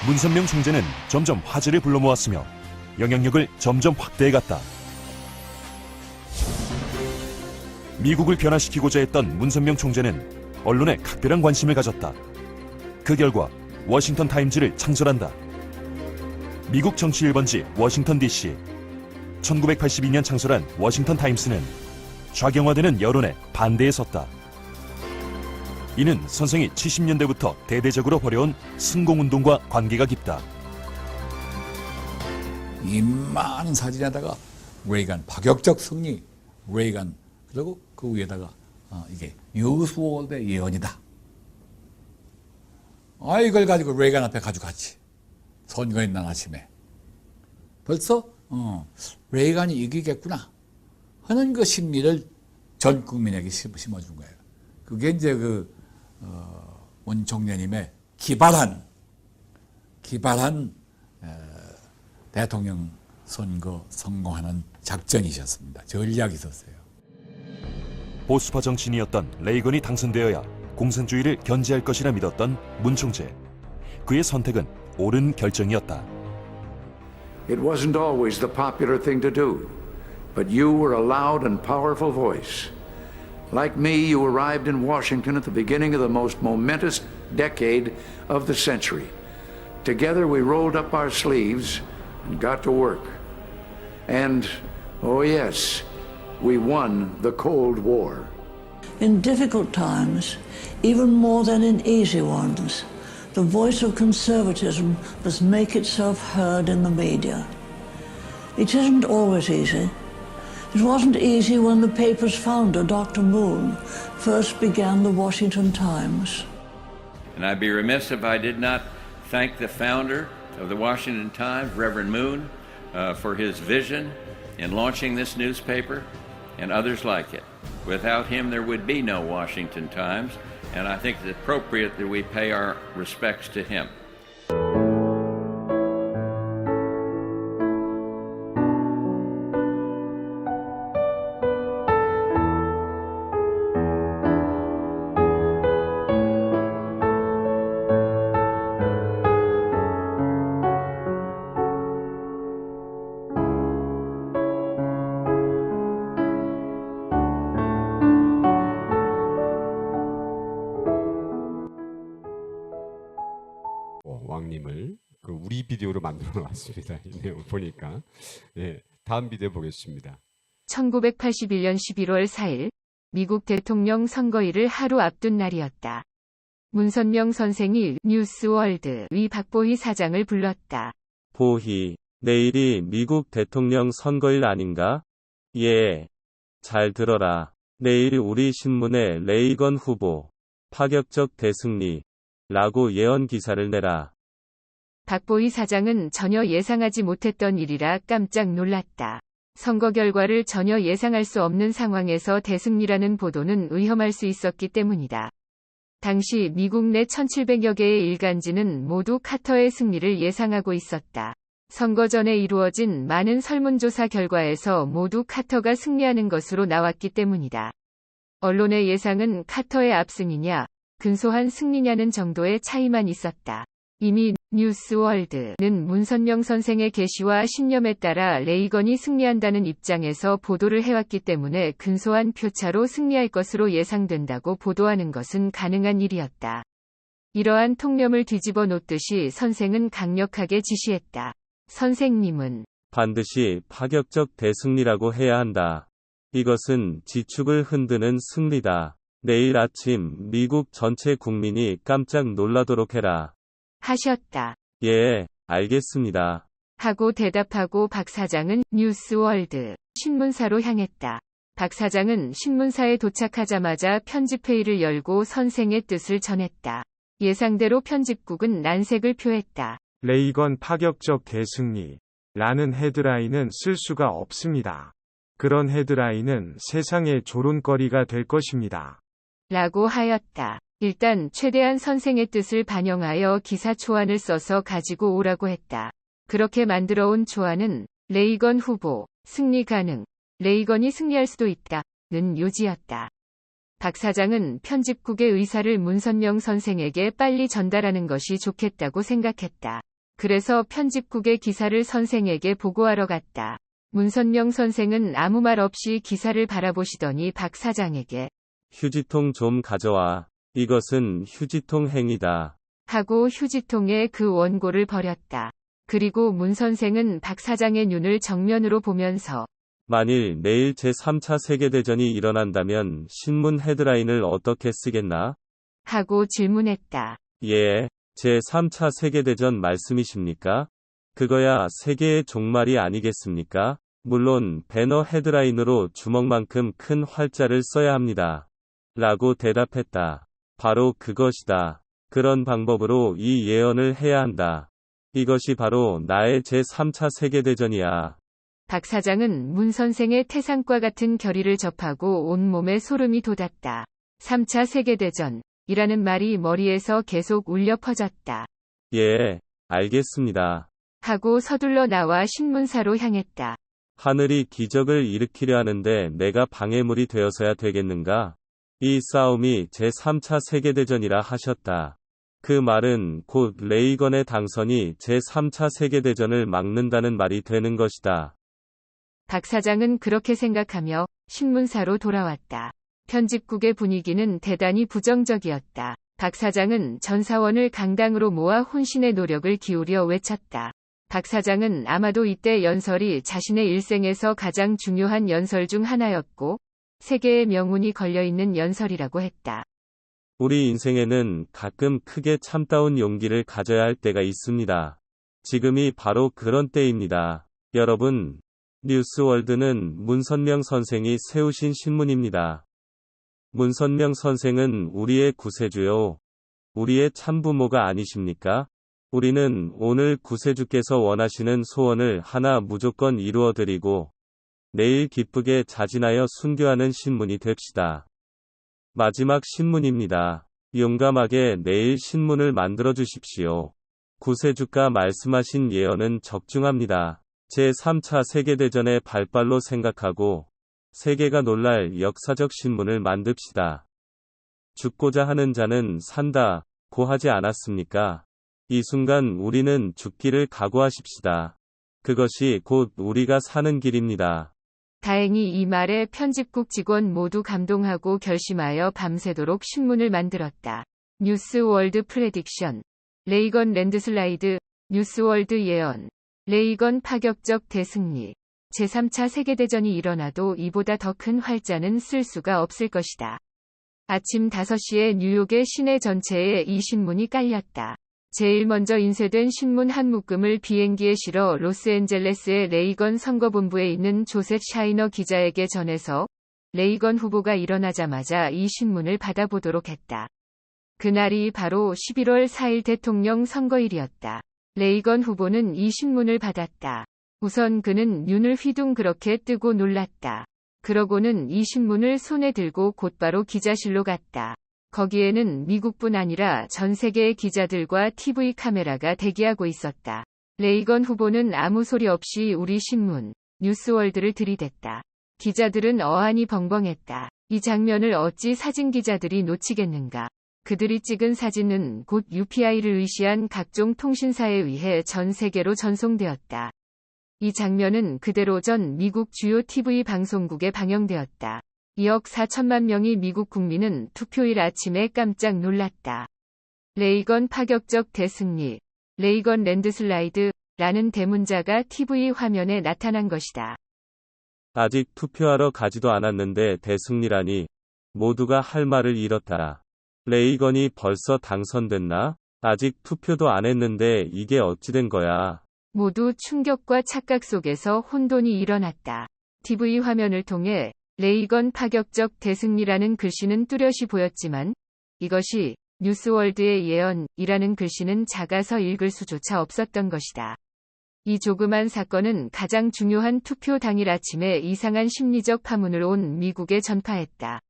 문선명 총재는 점점 화제를 불러 모았으며 영향력을 점점 확대해갔다. 미국을 변화시키고자 했던 문선명 총재는 언론에 각별한 관심을 가졌다. 그 결과 워싱턴 타임즈를 창설한다. 미국 정치 1번지 워싱턴 DC. 1982년 창설한 워싱턴 타임스는 좌경화되는 여론에 반대에 섰다. 이는 선생이 70년대부터 대대적으로 벌여온 승공운동과 관계가 깊다. 이 많은 사진에다가 레이간 파격적 승리, 레이간 그리고 그 위에다가 이게 뉴스월드의 예언이다. 이걸 가지고 레이건 앞에 가져갔지. 선거에 난 아침에. 벌써 레이건이 이기겠구나 하는 그 심리를 전 국민에게 심어준 거예요. 그게 이제 문 총재님의 기발한 대통령 선거 성공하는 작전이셨습니다. 전략이 있었어요. 보수파 정치인이었던 레이건이 당선되어야 공산주의를 견제할 것이라 믿었던 문 총재. 그의 선택은 옳은 결정이었다. It wasn't always the popular thing to do, but you were a loud and powerful voice. Like me, you arrived in Washington at the beginning of the most momentous decade of the century. Together we rolled up our sleeves and got to work. And, oh yes, we won the Cold War. In difficult times, even more than in easy ones, the voice of conservatism must make itself heard in the media. It isn't always easy. It wasn't easy when the paper's founder, Dr. Moon, first began the Washington Times. And I'd be remiss if I did not thank the founder of the Washington Times, Reverend Moon, for his vision in launching this newspaper and others like it. Without him, there would be no Washington Times, and I think it's appropriate that we pay our respects to him. 왕님을 우리 비디오로 만들어 놨습니다. 이 내용 보니까. 다음 비디오 보겠습니다. 1981년 11월 4일 미국 대통령 선거일을 하루 앞둔 날이었다. 문선명 선생이 뉴스월드 위 박보희 사장을 불렀다. 보희, 내일이 미국 대통령 선거일 아닌가? 예. 잘 들어라. 내일 우리 신문에 레이건 후보 파격적 대승리 라고 예언 기사를 내라. 박보희 사장은 전혀 예상하지 못했던 일이라 깜짝 놀랐다. 선거 결과를 전혀 예상할 수 없는 상황에서 대승리라는 보도는 위험할 수 있었기 때문이다. 당시 미국 내 1700여 개의 일간지는 모두 카터의 승리를 예상하고 있었다. 선거 전에 이루어진 많은 설문조사 결과에서 모두 카터가 승리하는 것으로 나왔기 때문이다. 언론의 예상은 카터의 압승이냐, 근소한 승리냐는 정도의 차이만 있었다. 이미 뉴스월드는 문선명 선생의 계시와 신념에 따라 레이건이 승리한다는 입장에서 보도를 해왔기 때문에 근소한 표차로 승리할 것으로 예상된다고 보도하는 것은 가능한 일이었다. 이러한 통념을 뒤집어 놓듯이 선생은 강력하게 지시했다. 선생님은 반드시 파격적 대승리라고 해야 한다. 이것은 지축을 흔드는 승리다. 내일 아침 미국 전체 국민이 깜짝 놀라도록 해라. 하셨다. 예, 알겠습니다. 하고 대답하고 박 사장은 뉴스월드 신문사로 향했다. 박 사장은 신문사에 도착하자마자 편집회의를 열고 선생의 뜻을 전했다. 예상대로 편집국은 난색을 표했다. 레이건 파격적 대승리라는 헤드라인은 쓸 수가 없습니다. 그런 헤드라인은 세상의 조롱거리가 될 것입니다. 라고 하였다. 일단 최대한 선생의 뜻을 반영하여 기사 초안을 써서 가지고 오라고 했다. 그렇게 만들어온 초안은 레이건 후보, 승리 가능, 레이건이 승리할 수도 있다는 요지였다. 박 사장은 편집국의 의사를 문선명 선생에게 빨리 전달하는 것이 좋겠다고 생각했다. 그래서 편집국의 기사를 선생에게 보고하러 갔다. 문선명 선생은 아무 말 없이 기사를 바라보시더니 박 사장에게 휴지통 좀 가져와. 이것은 휴지통 행위다. 하고 휴지통에 그 원고를 버렸다. 그리고 문 선생은 박 사장의 눈을 정면으로 보면서 만일 내일 제3차 세계대전이 일어난다면 신문 헤드라인을 어떻게 쓰겠나? 하고 질문했다. 예, 제3차 세계대전 말씀이십니까? 그거야 세계의 종말이 아니겠습니까? 물론 배너 헤드라인으로 주먹만큼 큰 활자를 써야 합니다. 라고 대답했다. 바로 그것이다. 그런 방법으로 이 예언을 해야 한다. 이것이 바로 나의 제3차 세계대전이야. 박 사장은 문 선생의 태산과 같은 결의를 접하고 온몸에 소름이 돋았다. 3차 세계대전이라는 말이 머리에서 계속 울려 퍼졌다. 예, 알겠습니다. 하고 서둘러 나와 신문사로 향했다. 하늘이 기적을 일으키려 하는데 내가 방해물이 되어서야 되겠는가? 이 싸움이 제3차 세계대전이라 하셨다. 그 말은 곧 레이건의 당선이 제3차 세계대전을 막는다는 말이 되는 것이다. 박 사장은 그렇게 생각하며 신문사로 돌아왔다. 편집국의 분위기는 대단히 부정적이었다. 박 사장은 전사원을 강당으로 모아 혼신의 노력을 기울여 외쳤다. 박 사장은 아마도 이때 연설이 자신의 일생에서 가장 중요한 연설 중 하나였고 세계의 명운이 걸려있는 연설이라고 했다. 우리 인생에는 가끔 크게 참다운 용기를 가져야 할 때가 있습니다. 지금이 바로 그런 때입니다. 여러분, 뉴스월드는 문선명 선생이 세우신 신문입니다. 문선명 선생은 우리의 구세주요. 우리의 참부모가 아니십니까? 우리는 오늘 구세주께서 원하시는 소원을 하나 무조건 이루어드리고 내일 기쁘게 자진하여 순교하는 신문이 됩시다. 마지막 신문입니다. 용감하게 내일 신문을 만들어 주십시오. 구세주가 말씀하신 예언은 적중합니다. 제3차 세계대전의 발발로 생각하고 세계가 놀랄 역사적 신문을 만듭시다. 죽고자 하는 자는 산다, 고 하지 않았습니까? 이 순간 우리는 죽기를 각오하십시다. 그것이 곧 우리가 사는 길입니다. 다행히 이 말에 편집국 직원 모두 감동하고 결심하여 밤새도록 신문을 만들었다. 뉴스월드 프레딕션, 레이건 랜드슬라이드, 뉴스월드 예언, 레이건 파격적 대승리. 제3차 세계대전이 일어나도 이보다 더 큰 활자는 쓸 수가 없을 것이다. 아침 5시에 뉴욕의 시내 전체에 이 신문이 깔렸다. 제일 먼저 인쇄된 신문 한 묶음을 비행기에 실어 로스앤젤레스의 레이건 선거본부에 있는 조셉 샤이너 기자에게 전해서 레이건 후보가 일어나자마자 이 신문을 받아보도록 했다. 그날이 바로 11월 4일 대통령 선거일이었다. 레이건 후보는 이 신문을 받았다. 우선 그는 눈을 휘둥그렇게 뜨고 놀랐다. 그러고는 이 신문을 손에 들고 곧바로 기자실로 갔다. 거기에는 미국뿐 아니라 전 세계의 기자들과 TV 카메라가 대기하고 있었다. 레이건 후보는 아무 소리 없이 우리 신문, 뉴스월드를 들이댔다. 기자들은 어안이 벙벙했다. 이 장면을 어찌 사진 기자들이 놓치겠는가. 그들이 찍은 사진은 곧 UPI를 의시한 각종 통신사에 의해 전 세계로 전송되었다. 이 장면은 그대로 전 미국 주요 TV 방송국에 방영되었다. 2억 4천만 명의 미국 국민은 투표일 아침에 깜짝 놀랐다. 레이건 파격적 대승리, 레이건 랜드슬라이드라는 대문자가 TV 화면에 나타난 것이다. 아직 투표하러 가지도 않았는데 대승리라니 모두가 할 말을 잃었다. 레이건이 벌써 당선됐나? 아직 투표도 안 했는데 이게 어찌 된 거야? 모두 충격과 착각 속에서 혼돈이 일어났다. TV 화면을 통해 레이건 파격적 대승리라는 글씨는 뚜렷이 보였지만 이것이 뉴스월드의 예언이라는 글씨는 작아서 읽을 수조차 없었던 것이다. 이 조그만 사건은 가장 중요한 투표 당일 아침에 이상한 심리적 파문을 온 미국에 전파했다.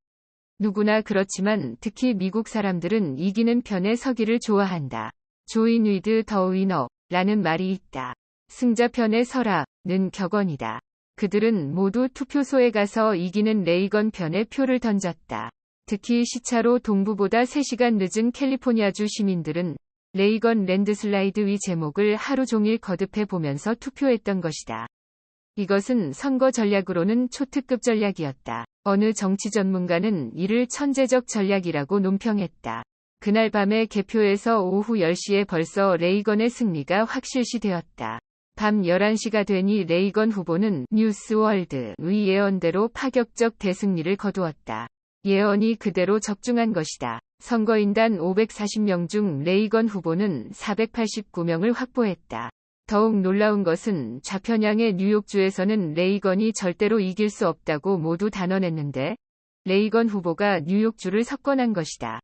누구나 그렇지만 특히 미국 사람들은 이기는 편에 서기를 좋아한다. 조인 위드 더 위너라는 말이 있다. 승자 편에 서라는 격언이다. 그들은 모두 투표소에 가서 이기는 레이건 편에 표를 던졌다. 특히 시차로 동부보다 3시간 늦은 캘리포니아주 시민들은 레이건 랜드슬라이드 위 제목을 하루 종일 거듭해 보면서 투표했던 것이다. 이것은 선거 전략으로는 초특급 전략이었다. 어느 정치 전문가는 이를 천재적 전략이라고 논평했다. 그날 밤에 개표에서 오후 10시에 벌써 레이건의 승리가 확실시되었다. 밤 11시가 되니 레이건 후보는 뉴스월드의 예언대로 파격적 대승리를 거두었다. 예언이 그대로 적중한 것이다. 선거인단 540명 중 레이건 후보는 489명을 확보했다. 더욱 놀라운 것은 좌편향의 뉴욕주에서는 레이건이 절대로 이길 수 없다고 모두 단언했는데 레이건 후보가 뉴욕주를 석권한 것이다.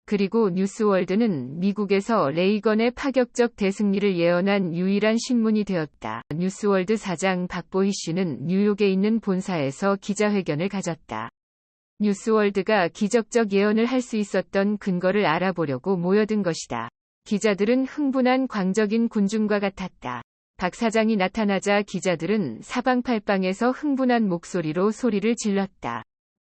그리고 뉴스월드는 미국에서 레이건의 파격적 대승리를 예언한 유일한 신문이 되었다. 뉴스월드 사장 박보희 씨는 뉴욕에 있는 본사에서 기자회견을 가졌다. 뉴스월드가 기적적 예언을 할 수 있었던 근거를 알아보려고 모여든 것이다. 기자들은 흥분한 광적인 군중과 같았다. 박 사장이 나타나자 기자들은 사방팔방에서 흥분한 목소리로 소리를 질렀다.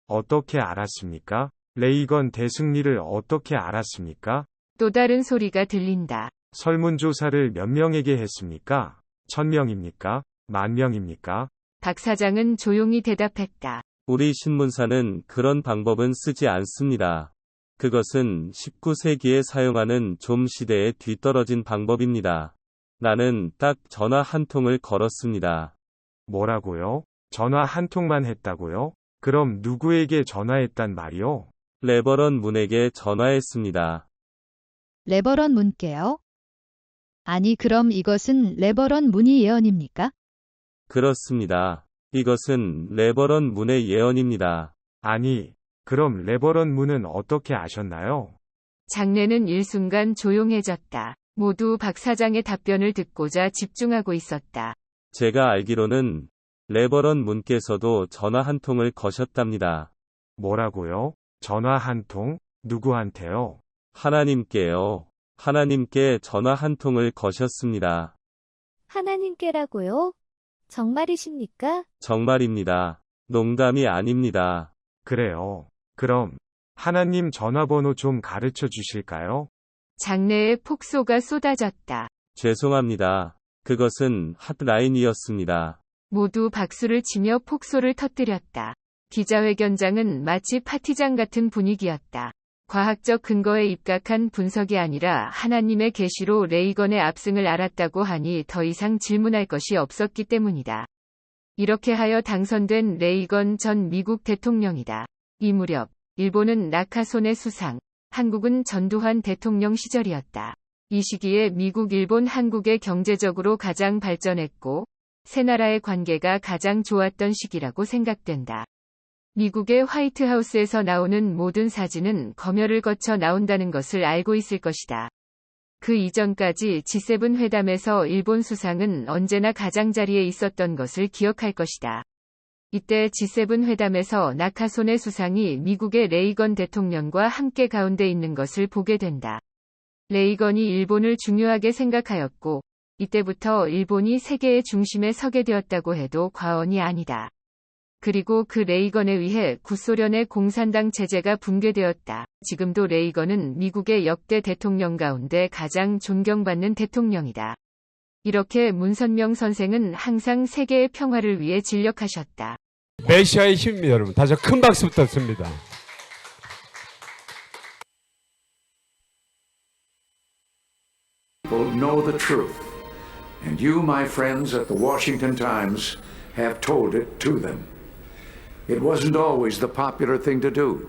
어떻게 알았습니까? 레이건 대승리를 어떻게 알았습니까? 또 다른 소리가 들린다. 설문조사를 몇 명에게 했습니까? 1000명입니까? 10,000명입니까? 박 사장은 조용히 대답했다. 우리 신문사는 그런 방법은 쓰지 않습니다. 그것은 19세기에 사용하는 좀 시대에 뒤떨어진 방법입니다. 나는 딱 전화 한 통을 걸었습니다. 뭐라고요? 전화 한 통만 했다고요? 그럼 누구에게 전화했단 말이요? 레버런 문에게 전화했습니다. 레버런 문께요? 아니 그럼 이것은 레버런 문의 예언입니까? 그렇습니다. 이것은 레버런 문의 예언입니다. 아니, 그럼 레버런 문은 어떻게 아셨나요? 장내는 일순간 조용해졌다. 모두 박 사장의 답변을 듣고자 집중하고 있었다. 제가 알기로는 레버런 문께서도 전화 한 통을 거셨답니다. 뭐라고요? 전화 한 통? 누구한테요? 하나님께요. 하나님께 전화 한 통을 거셨습니다. 하나님께라고요? 정말이십니까? 정말입니다. 농담이 아닙니다. 그래요. 그럼 하나님 전화번호 좀 가르쳐 주실까요? 장내에 폭소가 쏟아졌다. 죄송합니다. 그것은 핫라인이었습니다. 모두 박수를 치며 폭소를 터뜨렸다. 기자회견장은 마치 파티장 같은 분위기였다. 과학적 근거에 입각한 분석이 아니라 하나님의 계시로 레이건의 압승을 알았다고 하니 더 이상 질문할 것이 없었기 때문이다. 이렇게 하여 당선된 레이건 전 미국 대통령이다. 이 무렵 일본은 나카소네 수상, 한국은 전두환 대통령 시절이었다. 이 시기에 미국, 일본, 한국의 경제적으로 가장 발전했고 세 나라의 관계가 가장 좋았던 시기라고 생각된다. 미국의 화이트하우스에서 나오는 모든 사진은 검열을 거쳐 나온다는 것을 알고 있을 것이다. 그 이전까지 G7 회담에서 일본 수상은 언제나 가장자리에 있었던 것을 기억할 것이다. 이때 G7 회담에서 나카소네 수상이 미국의 레이건 대통령과 함께 가운데 있는 것을 보게 된다. 레이건이 일본을 중요하게 생각하였고, 이때부터 일본이 세계의 중심에 서게 되었다고 해도 과언이 아니다. 그리고 그 레이건에 의해 구소련의 공산당 체제가 붕괴되었다. 지금도 레이건은 미국의 역대 대통령 가운데 가장 존경받는 대통령이다. 이렇게 문선명 선생은 항상 세계의 평화를 위해 진력하셨다. 메시아의 힘입니다, 여러분. 다시 큰 박수 부탁드립니다. People know the truth, and you, my friends at the Washington Times, have told it to them. It wasn't always the popular thing to do,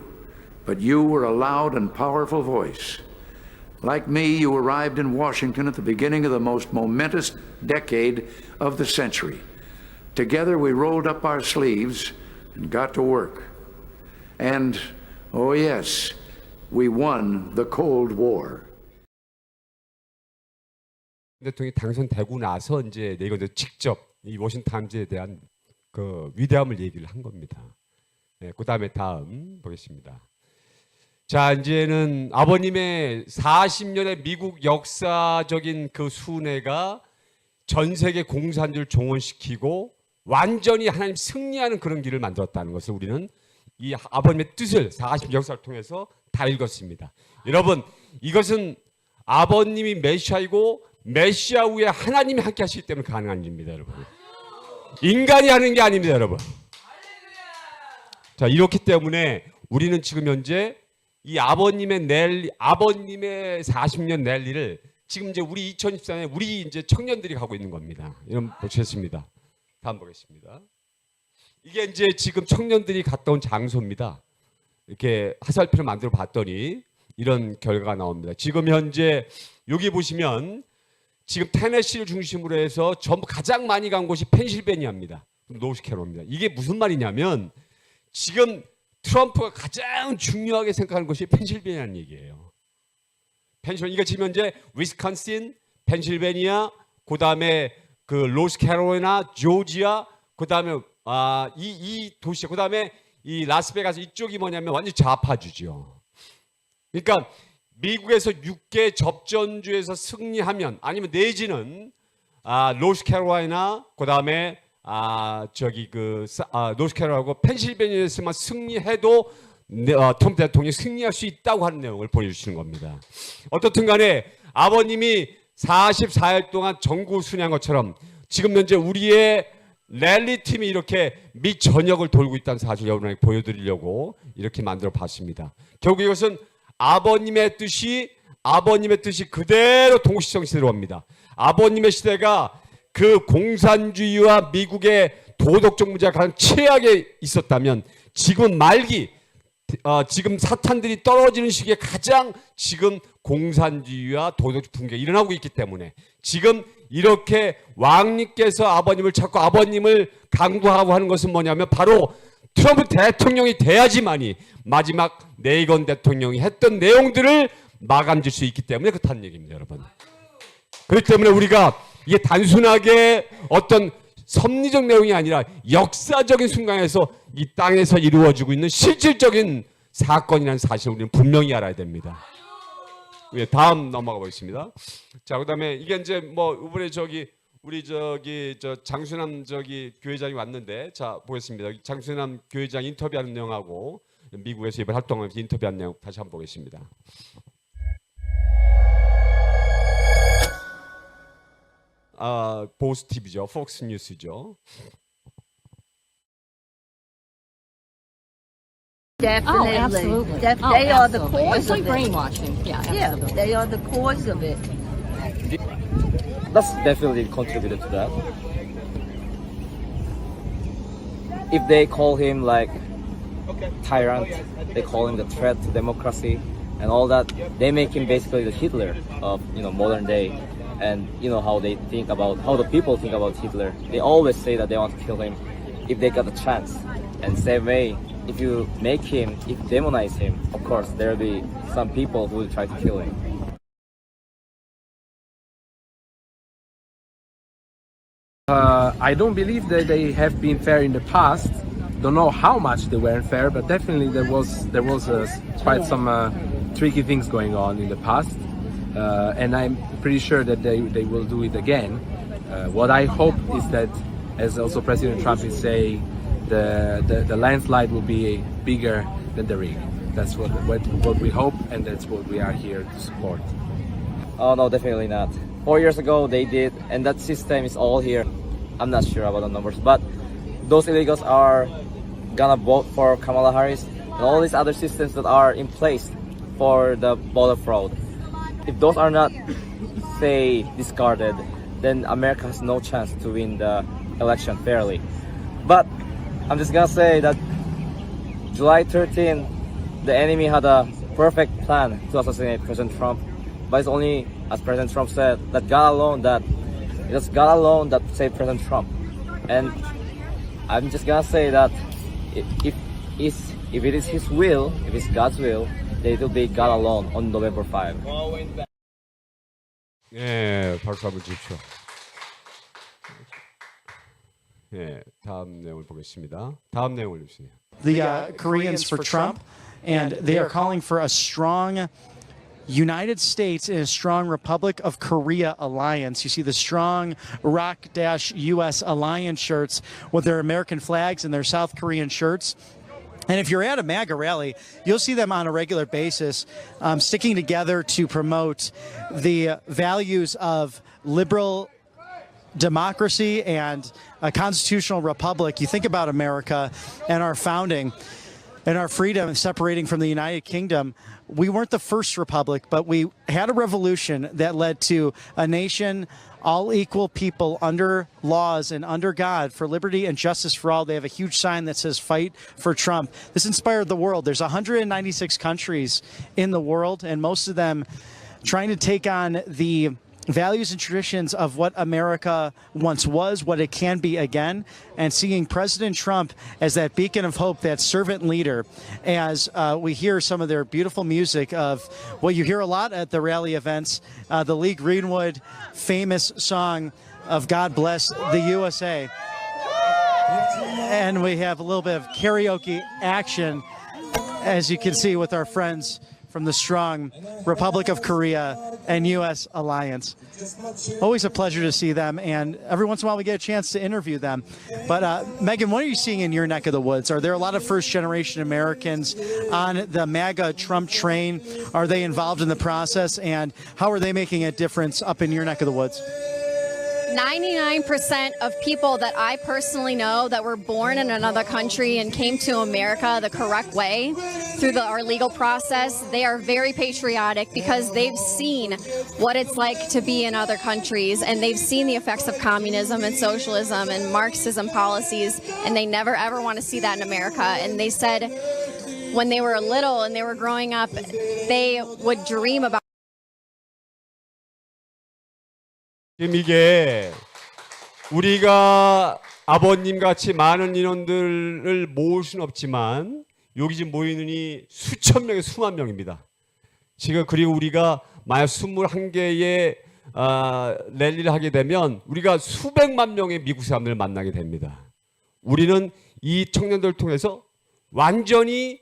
but you were a loud and powerful voice. Like me, you arrived in Washington at the beginning of the most momentous decade of the century. Together we rolled up our sleeves and got to work. And, oh yes, we won the Cold War. 대통령이 당선되고 나서 이제 레이건도 직접 이 워싱턴 타임즈에 대한 그 위대함을 얘기를 한 겁니다. 네, 그 다음에 다음 보겠습니다. 자, 이제는 아버님의 40년의 미국 역사적인 그 순회가 전 세계 공산주의를 종언시키고 완전히 하나님 승리하는 그런 길을 만들었다는 것을 우리는 이 아버님의 뜻을 40년 역사를 통해서 다 읽었습니다. 여러분, 이것은 아버님이 메시아이고 메시아 후에 하나님이 함께 하시기 때문에 가능한 일입니다, 여러분. 인간이 하는 게 아닙니다, 여러분. 자, 이렇기 때문에 우리는 지금 현재 이 아버님의 40년 랠리를 지금 이제 우리 2014년에 우리 이제 청년들이 가고 있는 겁니다. 이런 보셨습니다. 다음 보겠습니다. 이게 이제 지금 청년들이 갔다 온 장소입니다. 이렇게 화살표를 만들어 봤더니 이런 결과가 나옵니다. 지금 현재 여기 보시면 지금 테네시를 중심으로 해서 전부 가장 많이 간 곳이 펜실베니아입니다. 노스캐롤라이나입니다. 이게 무슨 말이냐면 지금 트럼프가 가장 중요하게 생각하는 것이 펜실베니아라는 얘기예요. 펜실베니아 지금 현재 위스콘신, 펜실베니아, 그다음에 그 노스캐롤라이나, 조지아, 그다음에 이 도시, 그다음에 이 라스베가스 이쪽이 뭐냐면 완전 좌파주죠. 그러니까 미국에서 6개 접전주에서 승리하면 아니면 내지는 노스캐롤라이나, 그다음에 노스캐롤라이나하고 펜실베니아에서만 승리해도 트럼프 대통령이 승리할 수 있다고 하는 내용을 보여주시는 겁니다. 어떻든 간에 아버님이 44일 동안 전구 순회한 것처럼 지금 현재 우리의 랠리 팀이 이렇게 미 전역을 돌고 있다는 사실을 여러분에게 보여드리려고 이렇게 만들어 봤습니다. 결국 이것은 아버님의 뜻이 그대로 동시성 시대로 옵니다. 아버님의 시대가 그 공산주의와 미국의 도덕적 문제가 가장 최악에 있었다면 지금 지금 사탄들이 떨어지는 시기에 가장 지금 공산주의와 도덕적 붕괴가 일어나고 있기 때문에 지금 이렇게 왕님께서 아버님을 찾고 아버님을 강구하고 하는 것은 뭐냐면 바로 트럼프 대통령이 돼야지만이 마지막 레이건 대통령이 했던 내용들을 마감질 수 있기 때문에 그렇다는 얘기입니다, 여러분. 그렇기 때문에 우리가 이게 단순하게 어떤 섭리적 내용이 아니라 역사적인 순간에서 이 땅에서 이루어지고 있는 실질적인 사건이라는 사실을 우리는 분명히 알아야 됩니다. 다음 넘어가 보겠습니다. 자, 그다음에 이게 이제 뭐 이번에 우리 장순남 교회장이 왔는데, 자 보겠습니다. 장순남 교회장 인터뷰하는 내용하고 미국에서 이번 활동하면서 인터뷰한 내용 다시 한번 보겠습니다. 보스 TV죠, 폭스 뉴스죠. Definitely. Oh, absolutely. They are the absolutely. cause It's like of it. brainwashing. Yeah, Yeah, absolutely. they are the cause of it. That's definitely contributed to that. If they call him like tyrant, they call him the threat to democracy and all that, they make him basically the Hitler of modern day. And you know how they think about how the people think about Hitler. They always say that they want to kill him if they got the chance. And same way, if you demonize him, of course there will be some people who will try to kill him. I don't believe that they have been fair in the past. Don't know how much they weren't fair, but definitely there was quite some tricky things going on in the past, and I'm pretty sure that they will do it again. What I hope is that, as also President Trump is saying, the landslide will be bigger than the rig. That's what we hope, and that's what we are here to support. Oh no, definitely not. 4 years ago they did, and that system is all here. I'm not sure about the numbers, but those illegals are gonna vote for Kamala Harris and all these other systems that are in place for the voter fraud. If those are not, say, discarded, then America has no chance to win the election fairly. But I'm just gonna say that July 13, the enemy had a perfect plan to assassinate President Trump. But it's only, as President Trump said, that God alone that saved President Trump. And I'm just gonna say that if it is His will, if it's God's will, then it will be God alone on November 5. 예, 박수 한번 주십시오. 예, 다음 내용을 보겠습니다. 다음 내용을 주세요. The Koreans for Trump, and they are calling for a strong United States and a strong Republic of Korea alliance. You see the strong Rock-US alliance shirts with their American flags and their South Korean shirts. And if you're at a MAGA rally, you'll see them on a regular basis sticking together to promote the values of liberal democracy and a constitutional republic. You think about America and our founding and our freedom separating from the United Kingdom. We weren't the first republic, but we had a revolution that led to a nation, all equal people under laws and under God, for liberty and justice for all. They have a huge sign that says "Fight for Trump." This inspired the world. There's 196 countries in the world, and most of them trying to take on the values and traditions of what America once was, what it can be again, and seeing President Trump as that beacon of hope, that servant leader, as we hear some of their beautiful music of what you hear a lot at the rally events, the Lee Greenwood famous song of God Bless the USA. And we have a little bit of karaoke action, as you can see, with our friends from the strong Republic of Korea and U.S. alliance. Always a pleasure to see them, and every once in a while we get a chance to interview them. But Megan, what are you seeing in your neck of the woods? Are there a lot of first-generation Americans on the MAGA Trump train? Are they involved in the process, and how are they making a difference up in your neck of the woods? 99% of people that I personally know that were born in another country and came to America the correct way through our legal process, they are very patriotic because they've seen what it's like to be in other countries, and they've seen the effects of communism and socialism and Marxism policies, and they never ever want to see that in America. And they said when they were little and they were growing up, they would dream about 지금 이게 우리가 아버님 같이 많은 인원들을 모을 수는 없지만 여기 지금 모이는 이 수천 명의 수만 명입니다. 지금 그리고 우리가 만약 21개의 랠리를 하게 되면 우리가 수백만 명의 미국 사람들을 만나게 됩니다. 우리는 이 청년들을 통해서 완전히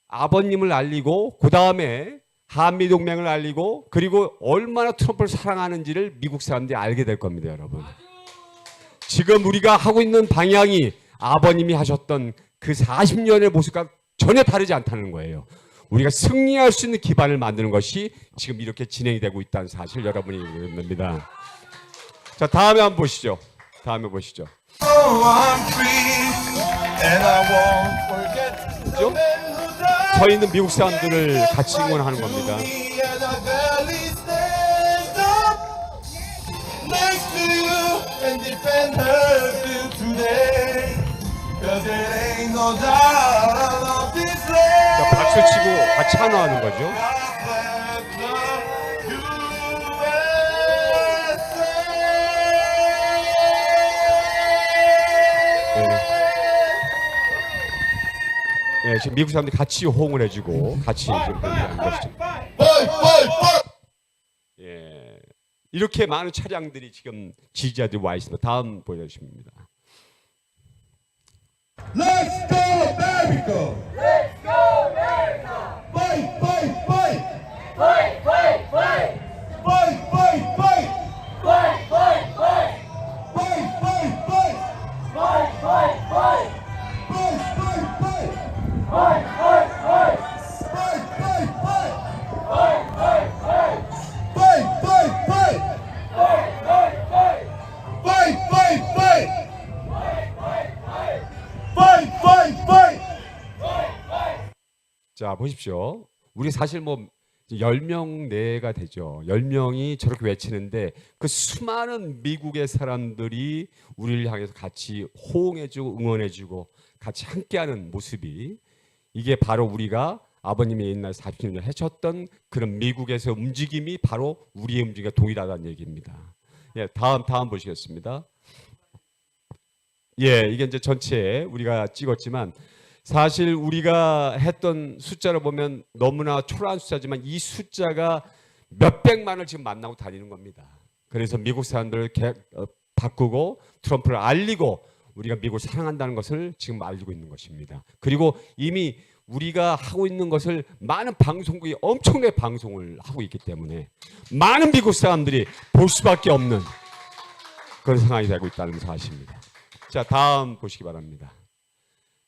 아버님을 알리고 그 다음에 한미동맹을 알리고 그리고 얼마나 트럼프를 사랑하는지를 미국 사람들이 알게 될 겁니다, 여러분. 지금 우리가 하고 있는 방향이 아버님이 하셨던 그 40년의 모습과 전혀 다르지 않다는 거예요. 우리가 승리할 수 있는 기반을 만드는 것이 지금 이렇게 진행이 되고 있다는 사실 여러분이 알게 자, 다음에 한번 보시죠. 다음에 보시죠. 그죠? 서 있는 미국 사람들을 같이 응원하는 겁니다. 자, 박수 치고 같이 환호하는 거죠. 네, 지금 미국 사람들이 같이 호응을 해주고 같이 지금 하는 것이죠. 예, 이렇게 많은 차량들이 지금 지지자들이 와 있습니다. 다음 보여주십니다. Let's go America! Let's go America! Fight, fight, fight! Fight, fight, fight! Fight, fight, fight! Fight, fight, fight! Fight, fight, fight! Fight, fight, fight! Fight, fight, fight! Fight, fight, fight! Fight, fight, fight! Fight, fight, fight! Fight, fight, fight! Fight, fight, fight! Fight, fight, fight! Fight, fight, fight! 자, 보십시오. 우리 사실 뭐 10명 내가 되죠. 10명이 저렇게 외치는데 그 수많은 미국의 사람들이 우리를 향해서 같이 호응해주고 응원해주고 같이 함께하는 모습이 이게 바로 우리가 아버님이 옛날 40년 전에 하셨던 그런 미국에서 움직임이 바로 우리의 움직임과 동일하다는 얘기입니다. 예, 다음 보시겠습니다. 예, 이게 이제 전체 우리가 찍었지만 사실 우리가 했던 숫자로 보면 너무나 초라한 숫자지만 이 숫자가 몇백만을 지금 만나고 다니는 겁니다. 그래서 미국 사람들을 바꾸고 트럼프를 알리고 우리가 미국을 사랑한다는 것을 지금 알리고 있는 것입니다. 그리고 이미 우리가 하고 있는 것을 많은 방송국이 엄청나게 방송을 하고 있기 때문에 많은 미국 사람들이 볼 수밖에 없는 그런 상황이 되고 있다는 사실입니다. 자, 다음 보시기 바랍니다.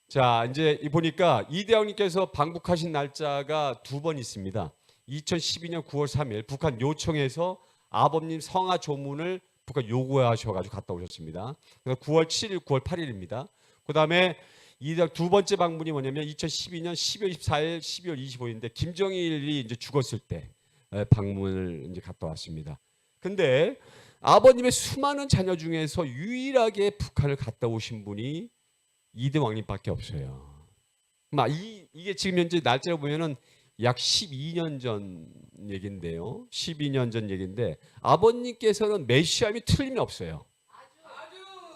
자, 이제 보니까 이대영님께서 방북하신 날짜가 2번 있습니다. 2012년 9월 3일 북한 요청해서 아버님 성화 조문을 북한 요구하셔가지고 갔다 오셨습니다. 그래서 9월 7일, 9월 8일입니다. 그 다음에 이대영 두 번째 방문이 뭐냐면 2012년 12월 24일, 12월 25일인데 김정일이 이제 죽었을 때 방문을 이제 갔다 왔습니다. 근데 아버님의 수많은 자녀 중에서 유일하게 북한을 갔다 오신 분이 이대왕님밖에 없어요. 이게 지금 현재 날짜로 보면은 약 12년 전 얘기인데요. 12년 전 얘기인데 아버님께서는 메시아임이 틀림이 없어요.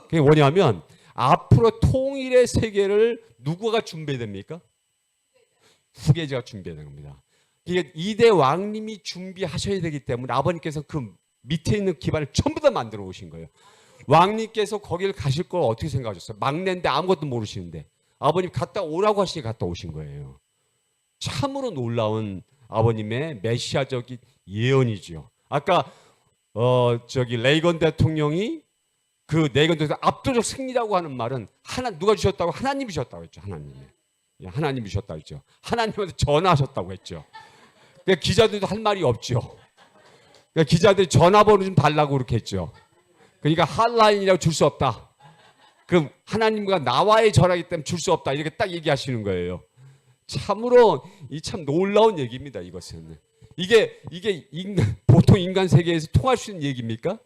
그게 뭐냐면 앞으로 통일의 세계를 누구가 준비됩니까? 후계자가 준비해야 됩니다. 이게 2대 왕님이 준비하셔야 되기 때문에 아버님께서 그 밑에 있는 기반을 전부 다 만들어 오신 거예요. 왕님께서 거기를 가실 걸 어떻게 생각하셨어요? 막내인데 아무것도 모르시는데 아버님 갔다 오라고 하시니 갔다 오신 거예요. 참으로 놀라운 아버님의 메시아적인 예언이죠. 아까 레이건 대통령이 그 레이건 대통령 압도적 승리라고 하는 말은 누가 주셨다고? 하나님이 주셨다고 했죠. 하나님이 주셨다고 했죠. 하나님한테 전화하셨다고 했죠. 그러니까 기자들도 할 말이 없죠. 그러니까 기자들이 전화번호 좀 달라고 그렇게 했죠. 그러니까 핫라인이라고 줄 수 없다. 그럼 하나님과 나와의 전화이기 때문에 줄 수 없다. 이렇게 딱 얘기하시는 거예요. 참으로 이 참 놀라운 얘기입니다. 이것은 이게 보통 인간 세계에서 통할 수 있는 얘기입니까?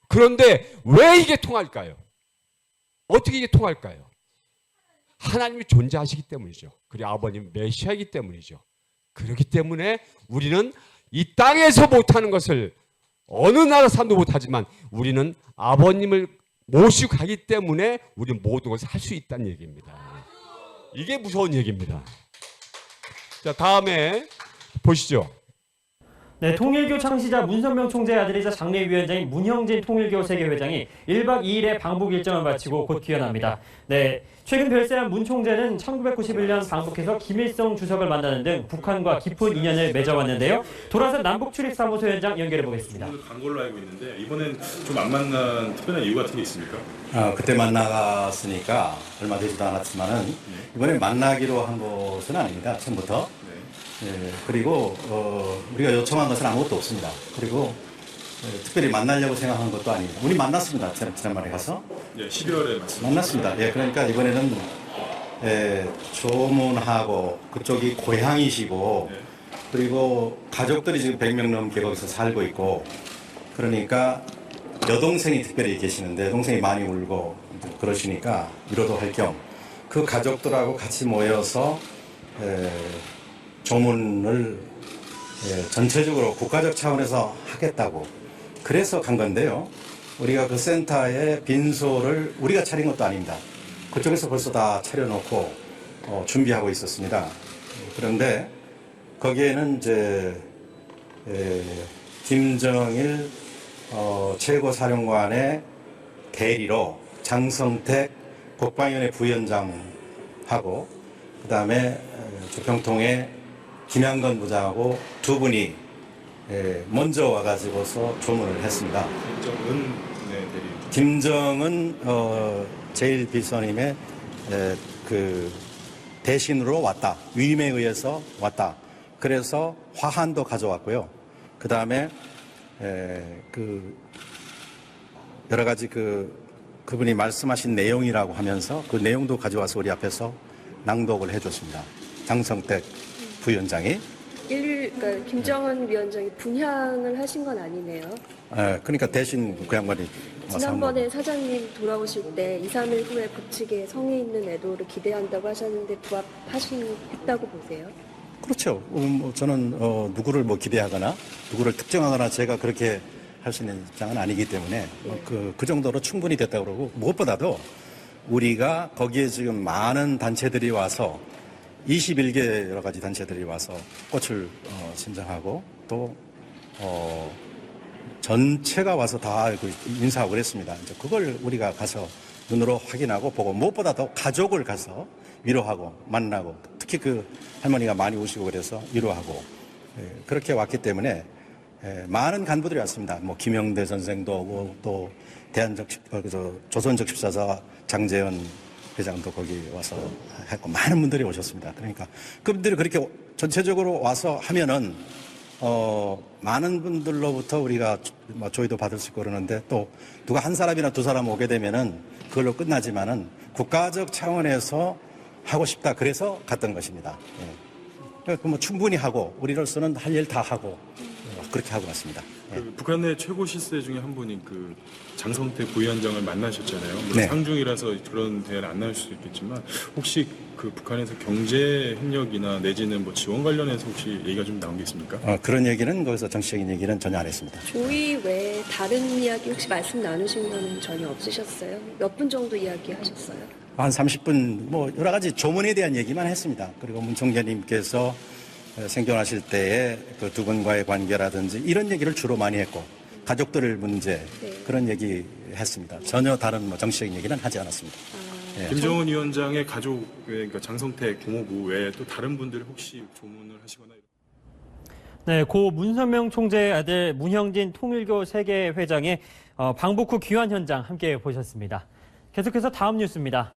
그런데 왜 이게 통할까요? 어떻게 이게 통할까요? 하나님이 존재하시기 때문이죠. 그리고 아버님 메시아이기 때문이죠. 그렇기 때문에 우리는 이 땅에서 못하는 것을 어느 나라 사람도 못하지만 우리는 아버님을 모시고 가기 때문에 우리는 모든 것을 할 수 있다는 얘기입니다. 이게 무서운 얘기입니다. 자, 다음에 보시죠. 네, 통일교 창시자 문선명 총재의 아들이자 장례위원장인 문형진 통일교 세계회장이 1박 2일의 방북 일정을 마치고 곧 귀환합니다. 네, 최근 별세한 문 총재는 1991년 방북해서 김일성 주석을 만나는 등 북한과 깊은 인연을 맺어왔는데요. 돌아서 남북출입사무소 현장 연결해 보겠습니다. 간 걸로 알고 있는데 이번엔 좀 안 만난 특별한 이유 같은 게 있습니까? 그때 만나갔으니까 얼마 되지도 않았지만은 이번에 만나기로 한 것은 아닙니다. 처음부터. 그리고 우리가 요청한 것은 아무것도 없습니다. 그리고 특별히 만나려고 생각한 것도 아닙니다. 우리 만났습니다. 지난번에 가서. 12월에 만났습니다. 그러니까 이번에는 조문하고 그쪽이 고향이시고 그리고 가족들이 지금 100명 넘게 거기서 살고 있고 그러니까 여동생이 특별히 계시는데 여동생이 많이 울고 그러시니까 위로도 할 겸 그 가족들하고 같이 모여서 조문을 전체적으로 국가적 차원에서 하겠다고 그래서 간 건데요. 우리가 그 센터에 빈소를 우리가 차린 것도 아닙니다. 그쪽에서 벌써 다 차려놓고 준비하고 있었습니다. 그런데 거기에는 이제 김정일 최고사령관의 대리로 장성택 국방위원회 부위원장하고 그 다음에 조평통의 김양건 부장하고 두 분이 먼저 와가지고서 조문을 했습니다. 김정은 제1비서님의 그 대신으로 왔다. 위임에 의해서 왔다. 그래서 화환도 가져왔고요. 그 다음에 그 여러 가지 그분이 말씀하신 내용이라고 하면서 그 내용도 가져와서 우리 앞에서 낭독을 해줬습니다. 장성택 부위원장이. 그러니까 김정은 위원장이 분향을 하신 건 아니네요. 그러니까 대신 그 양반이 지난번에 사장님 돌아오실 때 2, 3일 후에 북측에 성의 있는 애도를 기대한다고 하셨는데 부합했다고 보세요? 그렇죠. 저는 누구를 기대하거나 누구를 특정하거나 제가 그렇게 할 수 있는 입장은 아니기 때문에 그 정도로 충분히 됐다고 그러고 무엇보다도 우리가 거기에 지금 많은 단체들이 와서 21개 여러 가지 단체들이 와서 꽃을 신청하고 또 전체가 와서 다 인사하고 그랬습니다. 이제 그걸 우리가 가서 눈으로 확인하고 보고 무엇보다도 가족을 가서 위로하고 만나고 특히 그 할머니가 많이 우시고 그래서 위로하고 그렇게 왔기 때문에 많은 간부들이 왔습니다. 김영대 선생도 오고 또 조선적 십사자 장재현 회장도 거기 와서 했고 많은 분들이 오셨습니다. 그러니까 그분들이 그렇게 전체적으로 와서 하면은 많은 분들로부터 우리가 조의도 받을 수 있고 그러는데 또 누가 한 사람이나 두 사람 오게 되면은 그걸로 끝나지만은 국가적 차원에서 하고 싶다 그래서 갔던 것입니다. 그러니까 충분히 하고 우리로서는 할 일 다 하고 그렇게 하고 왔습니다. 예. 그 북한 내 최고 실세 중에 한 분인 그 장성태 부위원장을 만나셨잖아요. 물론 네. 상중이라서 그런 대화를 안 나눌 수도 있겠지만 혹시 그 북한에서 경제 협력이나 내지는 뭐 지원 관련해서 혹시 얘기가 좀 나온 게 있습니까? 그런 얘기는 거기서 정치적인 얘기는 전혀 안 했습니다. 조의 외에 다른 이야기 혹시 말씀 나누신 거는 전혀 없으셨어요? 몇 분 정도 이야기하셨어요? 한 30분 뭐 여러 가지 조문에 대한 얘기만 했습니다. 그리고 문 총재님께서 생존하실 때의 그 두 분과의 관계라든지 이런 얘기를 주로 많이 했고 가족들 문제 그런 얘기 했습니다. 전혀 다른 뭐 정치적인 얘기는 하지 않았습니다. 예. 김정은 위원장의 가족, 그러니까 장성태 고모부 외에 또 다른 분들 혹시 조문을 하시거나 네, 고 문선명 총재의 아들 문형진 통일교 세계회장의 방북 후 귀환 현장 함께 보셨습니다. 계속해서 다음 뉴스입니다.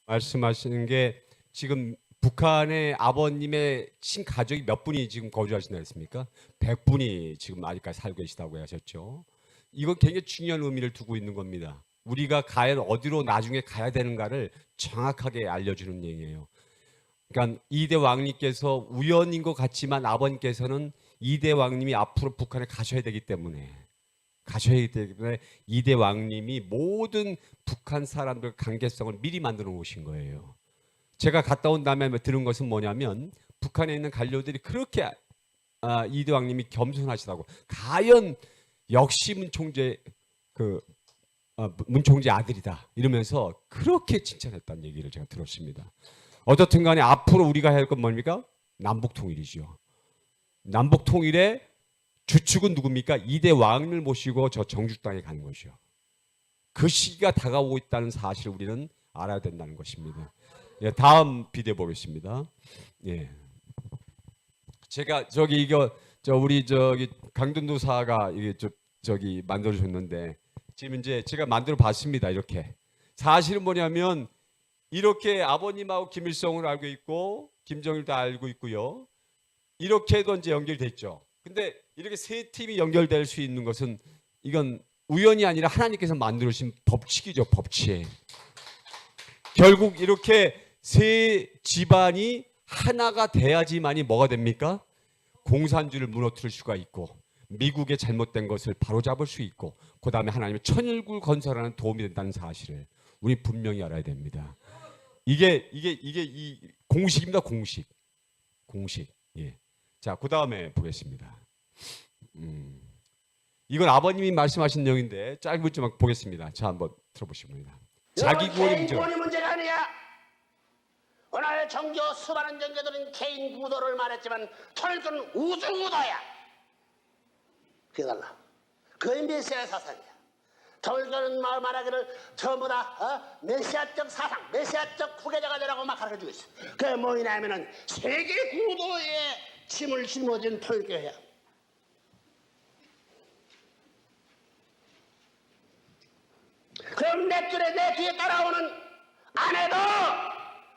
말씀하시는 게 지금 북한의 아버님의 친가족이 몇 분이 지금 거주하신다 했습니까? 100분이 지금 아직까지 살고 계시다고 하셨죠. 이건 굉장히 중요한 의미를 두고 있는 겁니다. 우리가 과연 어디로 나중에 가야 되는가를 정확하게 알려주는 얘기예요. 그러니까 이대 왕님께서 우연인 것 같지만 아버님께서는 이대 왕님이 앞으로 북한에 가셔야 되기 때문에 이대 왕님이 모든 북한 사람들 관계성을 미리 만들어 놓으신 거예요. 제가 갔다 온 다음에 들은 것은 뭐냐면 북한에 있는 관료들이 그렇게 이대 왕님이 겸손하시다고 과연 역시 문 총재 문 총재 아들이다 이러면서 그렇게 칭찬했다는 얘기를 제가 들었습니다. 어떻든 간에 앞으로 우리가 해야 할 건 뭡니까? 남북 통일이죠. 남북 통일의 주축은 누굽니까? 이대 왕을 모시고 저 정주 땅에 가는 것이요. 그 시기가 다가오고 있다는 사실을 우리는 알아야 된다는 것입니다. 예, 다음 비디오 보겠습니다. 예. 제가 우리 강든도사가 이게 저기 만들어 줬는데 지금 이제 제가 만들어 봤습니다. 이렇게 사실은 뭐냐면 이렇게 아버님하고 김일성을 알고 있고 김정일도 알고 있고요. 이렇게도 이제 연결됐죠. 근데 이렇게 세 팀이 연결될 수 있는 것은 이건 우연이 아니라 하나님께서 만들어주신 법칙이죠. 법칙. 결국 이렇게 세 집안이 하나가 돼야지만이 뭐가 됩니까? 공산주의를 무너뜨릴 수가 있고 미국의 잘못된 것을 바로잡을 수 있고 그 다음에 하나님의 천일국 건설하는 도움이 된다는 사실을 우리 분명히 알아야 됩니다. 이게 이 공식입니다. 공식. 예. 자, 그 다음에 보겠습니다. 이건 아버님이 말씀하신 내용인데 짧은 좀 보겠습니다. 자, 한번 들어보시겠습니다. 자기 구원이 문제가 아니야. 오늘 정교 수많은 정교들은 개인 구도를 말했지만 통일교는 우주 구도야. 그게 달라. 그게 메시아의 사상이야. 통일교는 말하기를 전부 다 메시아적 사상, 메시아적 후계자가 되라고 막 가르쳐주고 있어. 그게 뭐냐면은 세계 구도에 짐을 짊어진 통일교야. 그럼 내 뒤에 따라오는 아내도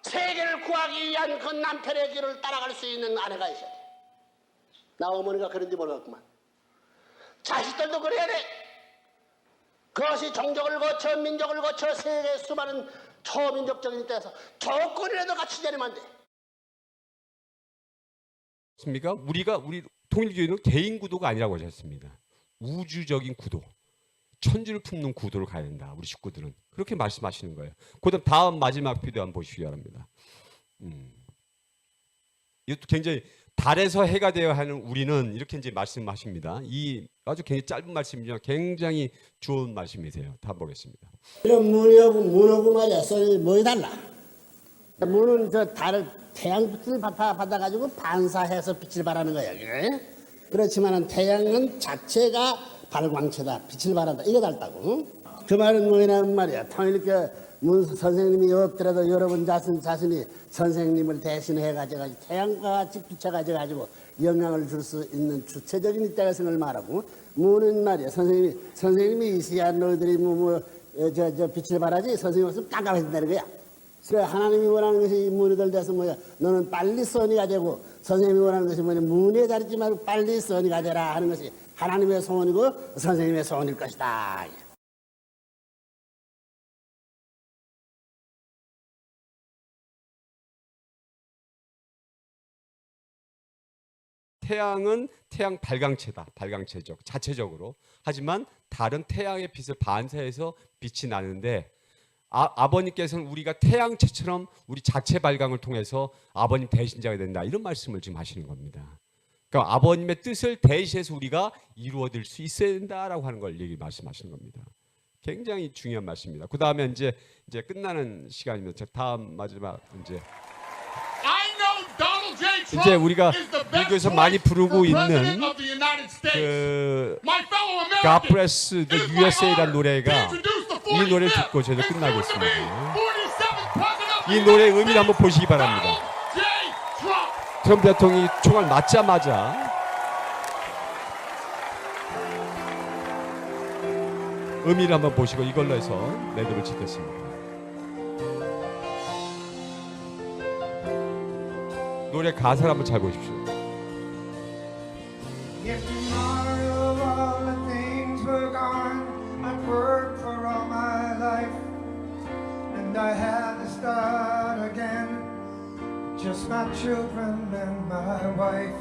세계를 구하기 위한 그 남편의 길을 따라갈 수 있는 아내가 있어야 돼. 나 어머니가 그런지 모르겠구만. 자식들도 그래야 돼. 그것이 종족을 거쳐 민족을 거쳐 세계 수많은 초민족적인 데서 조건이라도 같이 되면 안 돼. 맞습니까? 우리 통일교회는 개인 구도가 아니라고 하셨습니다. 우주적인 구도, 천지를 품는 구도를 가야 된다. 우리 식구들은 그렇게 말씀하시는 거예요. 그다음 다음 마지막 비디오 한번 보시기 바랍니다. 이것도 굉장히 달에서 해가 되어야 하는 우리는 이렇게 이제 말씀하십니다. 이 아주 굉장히 짧은 말씀이지만 굉장히 좋은 말씀이세요. 다 보겠습니다. 이런 문하고 말이야. 썰이 뭐이 달라. 문은 저 달을 태양빛을 받아가지고 반사해서 빛을 발하는 거야. 그래? 그렇지만은 태양은 자체가 발광체다. 빛을 발한다. 이거 달다고. 그 말은 뭐냐면 말이야. 통일교 문 선생님이 없더라도 여러분 자신이 선생님을 대신해가지고 태양과 같이 비춰가지고 영향을 줄 수 있는 주체적인 입장의 생을 말하고 문은 말이야. 선생님이 있어야 너희들이 빛을 발하지 선생님 없으면 깜깜해진다는 거야. 그래 하나님이 원하는 것이 문이들 돼서 뭐야. 너는 빨리 선이가 되고 선생님이 원하는 것이 뭐냐. 문에 다르지 말고 빨리 선이가 되라 하는 것이 하나님의 소원이고 선생님의 소원일 것이다. 태양은 태양 발광체다. 발광체적 자체적으로. 하지만 다른 태양의 빛을 반사해서 빛이 나는데 아버님께서는 우리가 태양체처럼 우리 자체 발광을 통해서 아버님 대신자가 된다. 이런 말씀을 지금 하시는 겁니다. 그러니까 아버님의 뜻을 대신해서 우리가 이루어질 수 있어야 된다라고 하는 걸 말씀하시는 겁니다. 굉장히 중요한 말씀입니다. 그 다음에 이제 끝나는 시간입니다. 다음 마지막 이제 우리가 미국에서 많이 부르고 있는 그 God Bless the USA라는 노래가 이 노래를 듣고 저희도 끝나겠습니다. 이 노래의 의미를 한번 보시기 바랍니다. 트럼프 대통령이 총알 맞자마자 의미를 한번 보시고 이걸로 해서 매듭을 짓겠습니다. 노래 가사를 한번 잘 보십시오. If tomorrow all the things were gone, I'd work for all my life, and I had to start again, just my children and my wife.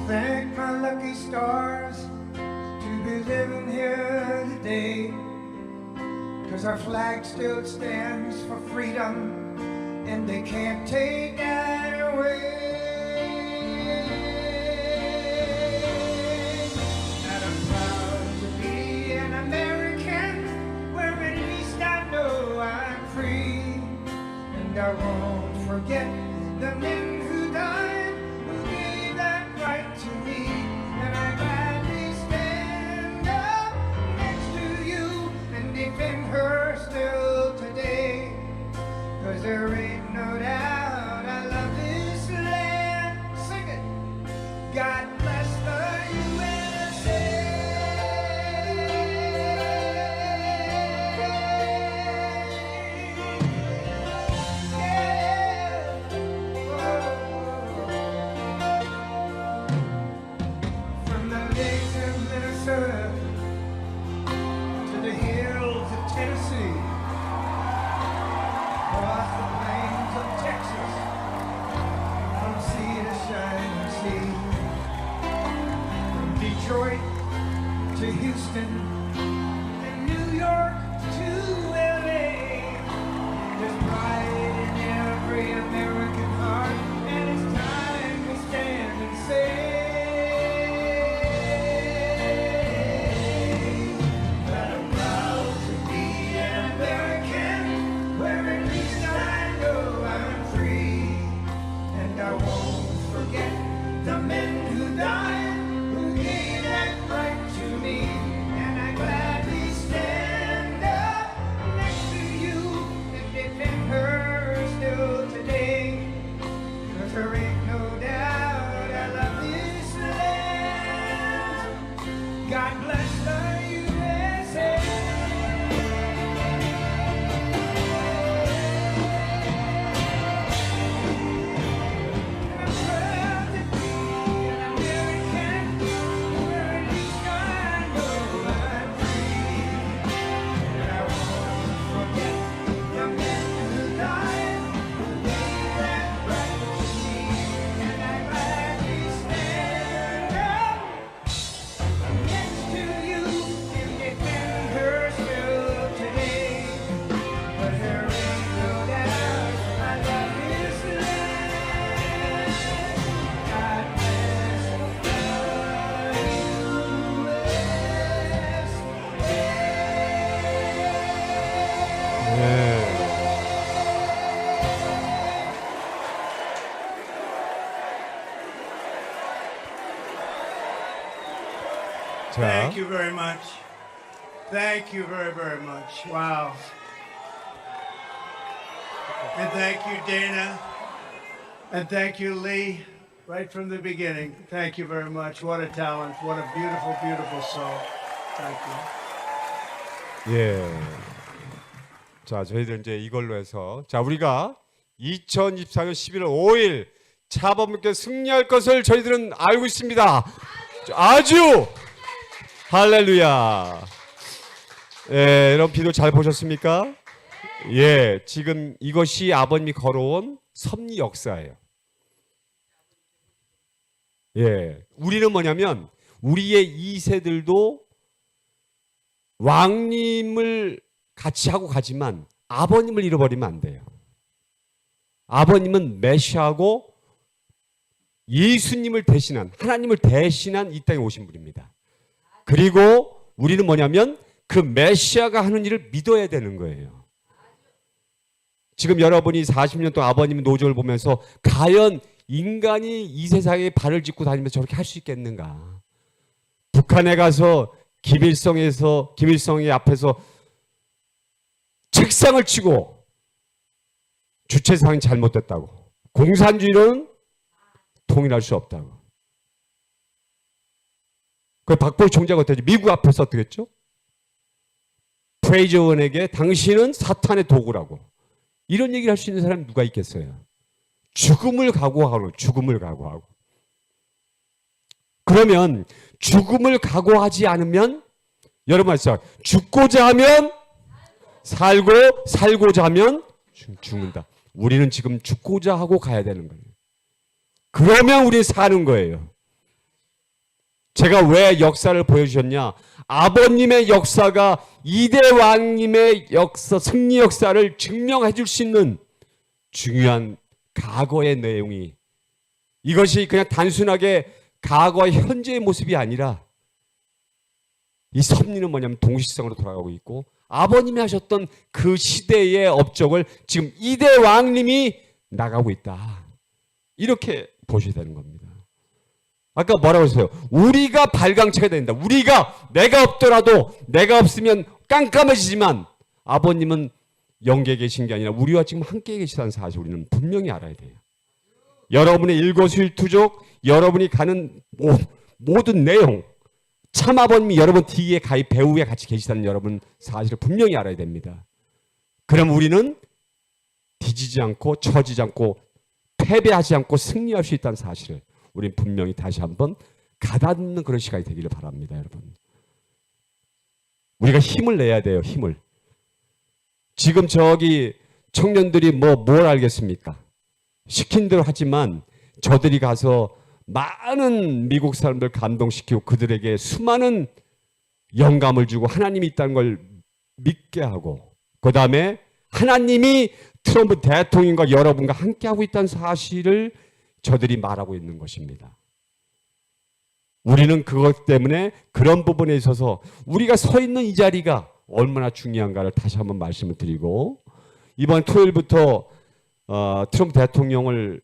Thank my lucky stars to be living here today, 'cause our flag still stands for freedom, and they can't take that away. And I'm proud to be an American, where at least I know I'm free. And I won't forget the men who died, who gave that right to me. And I gladly stand up next to you and defend her still today. 'Cause there ain't no doubt I love this land. Sing it. God bless the USA. Yeah. From the lakes of Minnesota to the hills of Tennessee, across the plains of Texas, from sea to shining sea, from Detroit to Houston and New York to LA. There's pride in every American heart, and it's time we stand and say that I'm proud to be an American, where at least I know I'm free. And I won't forget the men who died, who gave that right to me. And I gladly stand up next to you and defend her still today. 'Cause there ain't no doubt I love this land. God bless the USA. Thank you very much. Thank you very, very much. Wow. And thank you, Dana. And thank you, Lee, right from the beginning. Thank you very much. What a talent. What a beautiful, beautiful soul. Thank you. 예. 자, 저희들 이제 이걸로 해서 우리가 2024년 11월 5일 차범근께 승리할 것을 저희들은 알고 있습니다. 아주 할렐루야. 예, 여러분 비디오 잘 보셨습니까? 예, 지금 이것이 아버님이 걸어온 섭리 역사예요. 예, 우리는 뭐냐면 우리의 2세들도 왕님을 같이 하고 가지만 아버님을 잃어버리면 안 돼요. 아버님은 메시아고 예수님을 대신한, 하나님을 대신한 이 땅에 오신 분입니다. 그리고 우리는 뭐냐면 그 메시아가 하는 일을 믿어야 되는 거예요. 지금 여러분이 40년 동안 아버님 노정을 보면서 과연 인간이 이 세상에 발을 짚고 다니면서 저렇게 할 수 있겠는가? 북한에 가서 김일성의 앞에서 책상을 치고 주체사항이 잘못됐다고, 공산주의는 통일할 수 없다고. 그 박보희 총재가 어땠지? 미국 앞에서 어떻게 했죠? 프레이저원에게 당신은 사탄의 도구라고. 이런 얘기를 할 수 있는 사람이 누가 있겠어요? 죽음을 각오하고, 죽음을 각오하고. 그러면 죽음을 각오하지 않으면, 여러분 아시죠? 죽고자 하면 살고, 살고자 하면 죽는다. 우리는 지금 죽고자 하고 가야 되는 거예요. 그러면 우리 사는 거예요. 제가 왜 역사를 보여주셨냐? 아버님의 역사가 이대 왕님의 역사, 승리 역사를 증명해 줄 수 있는 중요한 과거의 내용이, 이것이 그냥 단순하게 과거의 현재의 모습이 아니라 이 섭리는 뭐냐면 동시성으로 돌아가고 있고, 아버님이 하셨던 그 시대의 업적을 지금 이대 왕님이 나가고 있다. 이렇게 보셔야 되는 겁니다. 아까 뭐라고 했어요? 우리가 발광체가 된다. 내가 없더라도, 내가 없으면 깜깜해지지만 아버님은 영계에 계신 게 아니라 우리와 지금 함께 계시다는 사실 우리는 분명히 알아야 돼요. 여러분의 일거수일투족, 여러분이 가는 모든 내용, 참 아버님이 여러분 뒤에 배후에 같이 계시다는 여러분 사실을 분명히 알아야 됩니다. 그럼 우리는 뒤지지 않고 처지지 않고 패배하지 않고 승리할 수 있다는 사실을 우리는 분명히 다시 한번 가다듬는 그런 시간이 되기를 바랍니다. 여러분, 우리가 힘을 내야 돼요. 힘을. 지금 저기 청년들이 뭘 알겠습니까? 시킨 대로 하지만 저들이 가서 많은 미국 사람들 감동시키고 그들에게 수많은 영감을 주고 하나님이 있다는 걸 믿게 하고, 그 다음에 하나님이 트럼프 대통령과 여러분과 함께하고 있다는 사실을 저들이 말하고 있는 것입니다. 우리는 그것 때문에 그런 부분에 있어서 우리가 서 있는 이 자리가 얼마나 중요한가를 다시 한번 말씀을 드리고, 이번 토요일부터 트럼프 대통령을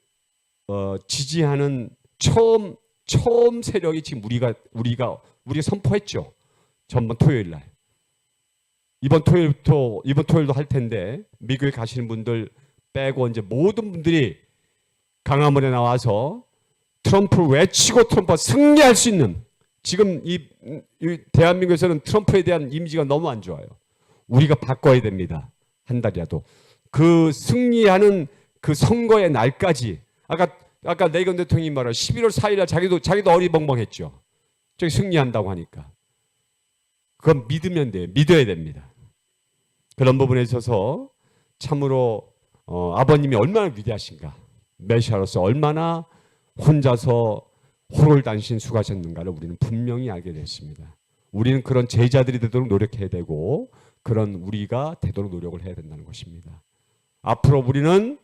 지지하는 처음 세력이 지금 우리가 선포했죠. 전번 토요일 날. 이번 토요일도 할 텐데 미국에 가시는 분들 빼고 이제 모든 분들이 강화문에 나와서 트럼프를 외치고 트럼프가 승리할 수 있는, 지금 이 대한민국에서는 트럼프에 대한 이미지가 너무 안 좋아요. 우리가 바꿔야 됩니다. 한 달이라도. 그 승리하는 그 선거의 날까지, 아까 레이건 대통령이 말한 11월 4일 날 자기도 어리벙벙했죠. 저기 승리한다고 하니까. 그건 믿으면 돼요. 믿어야 됩니다. 그런 부분에 있어서 참으로 아버님이 얼마나 위대하신가, 메시아로서 얼마나 혼자서 호롤단신 수고하셨는가를 우리는 분명히 알게 됐습니다. 우리는 그런 제자들이 되도록 노력해야 되고, 그런 우리가 되도록 노력을 해야 된다는 것입니다. 앞으로 우리는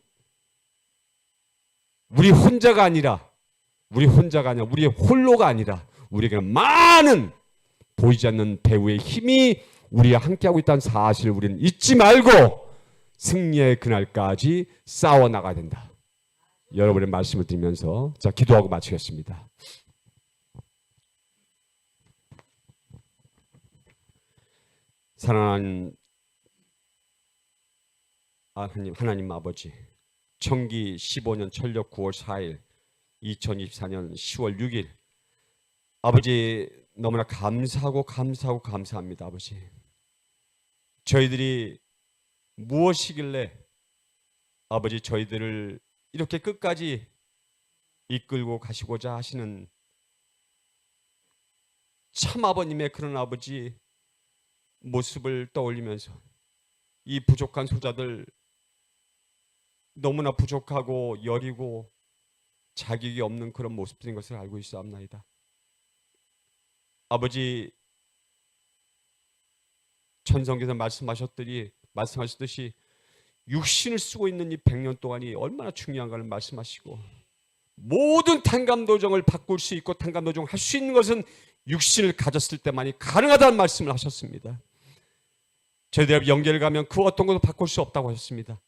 우리 혼자가 아니라 우리 홀로가 아니라 우리에게 많은 보이지 않는 배후의 힘이 우리와 함께하고 있다는 사실을 우리는 잊지 말고 승리의 그날까지 싸워나가야 된다. 여러분의 말씀을 드리면서 기도하고 마치겠습니다. 사랑하는 하나님 아버지, 청기 15년 철력 9월 4일 2024년 10월 6일 아버지, 너무나 감사합니다. 아버지, 저희들이 무엇이길래 아버지 저희들을 이렇게 끝까지 이끌고 가시고자 하시는 참 아버님의 그런 아버지 모습을 떠올리면서 이 부족한 소자들, 너무나 부족하고 여리고 자격이 없는 그런 모습들인 것을 알고 있사옵나이다. 아버지, 천성께서 말씀하셨듯이 육신을 쓰고 있는 이 100년 동안이 얼마나 중요한가를 말씀하시고, 모든 탕감도정을 바꿀 수 있고 탕감도정 할 수 있는 것은 육신을 가졌을 때만이 가능하다는 말씀을 하셨습니다. 저희들이 영계를 가면 그 어떤 것도 바꿀 수 없다고 하셨습니다.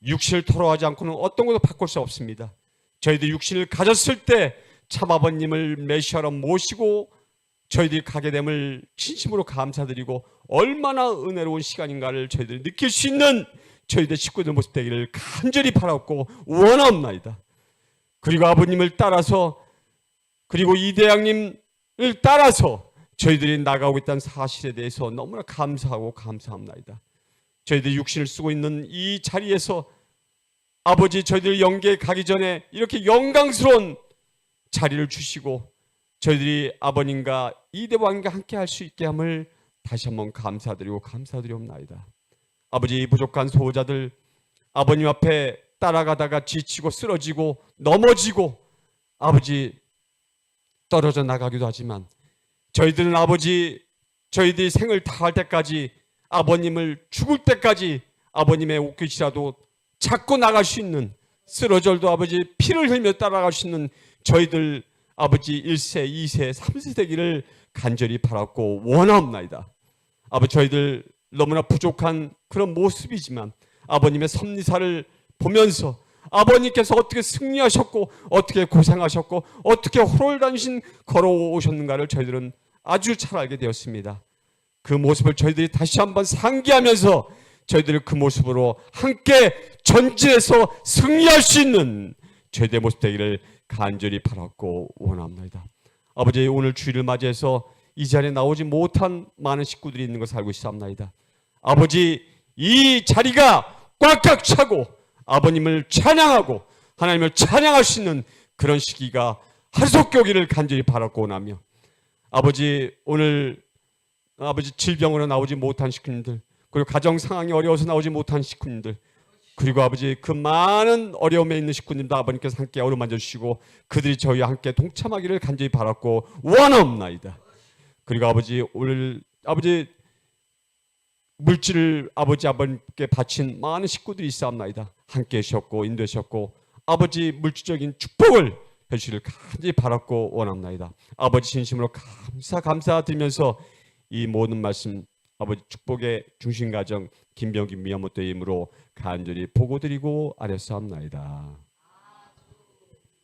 육신을 토로하지 않고는 어떤 것도 바꿀 수 없습니다. 저희들이 육신을 가졌을 때 참아버님을 메시아로 모시고 저희들이 가게 됨을 진심으로 감사드리고 얼마나 은혜로운 시간인가를 저희들이 느낄 수 있는 저희들 식구들 모습 되기를 간절히 바라고 원하옵나이다. 그리고 아버님을 따라서, 그리고 이 대왕님을 따라서 저희들이 나가고 있다는 사실에 대해서 너무나 감사하고 감사합나이다. 저희들이 육신을 쓰고 있는 이 자리에서 아버지, 저희들 영계에 가기 전에 이렇게 영광스러운 자리를 주시고 저희들이 아버님과 이대왕과 함께 할 수 있게 함을 다시 한번 감사드리고 감사드리옵나이다. 아버지, 부족한 소호자들 아버님 앞에 따라가다가 지치고 쓰러지고 넘어지고 아버지 떨어져 나가기도 하지만 저희들은 아버지, 저희들이 생을 다할 때까지, 아버님을 죽을 때까지 아버님의 옷깃이라도 잡고 나갈 수 있는, 쓰러져도 아버지 피를 흘며 따라갈 수 있는 저희들 아버지 1세, 2세, 3세 되기를 간절히 바랐고 원하옵나이다. 아버지, 저희들 너무나 부족한 그런 모습이지만 아버님의 섭리사를 보면서 아버님께서 어떻게 승리하셨고 어떻게 고생하셨고 어떻게 호롤단신 걸어오셨는가를 저희들은 아주 잘 알게 되었습니다. 그 모습을 저희들이 다시 한번 상기하면서 저희들이 그 모습으로 함께 전진해서 승리할 수 있는 저희들의 모습 되기를 간절히 바랐고 원합니다. 아버지, 오늘 주일을 맞이해서 이 자리에 나오지 못한 많은 식구들이 있는 것을 알고 있사옵나이다. 아버지, 이 자리가 꽉꽉 차고 아버님을 찬양하고 하나님을 찬양할 수 있는 그런 시기가 하속기 오기를 간절히 바랐고 원하며, 아버지, 오늘 아버지 질병으로 나오지 못한 식구님들, 그리고 가정 상황이 어려워서 나오지 못한 식구님들, 그리고 아버지 그 많은 어려움에 있는 식구님들 아버님께서 함께 어루만져 주시고 그들이 저희와 함께 동참하기를 간절히 바랐고 원하옵나이다. 그리고 아버지, 오늘 아버지 물질을 아버님께 바친 많은 식구들이 있사옵나이다. 함께 하셨고 인도하셨고 아버지 물질적인 축복을 해주시기를 간절히 바랐고 원합나이다. 아버지, 진심으로 감사드리면서 이 모든 말씀 아버지 축복의 중심 가정 김병기 미야모토의 이름으로 간절히 보고드리고 아뢰사옵나이다.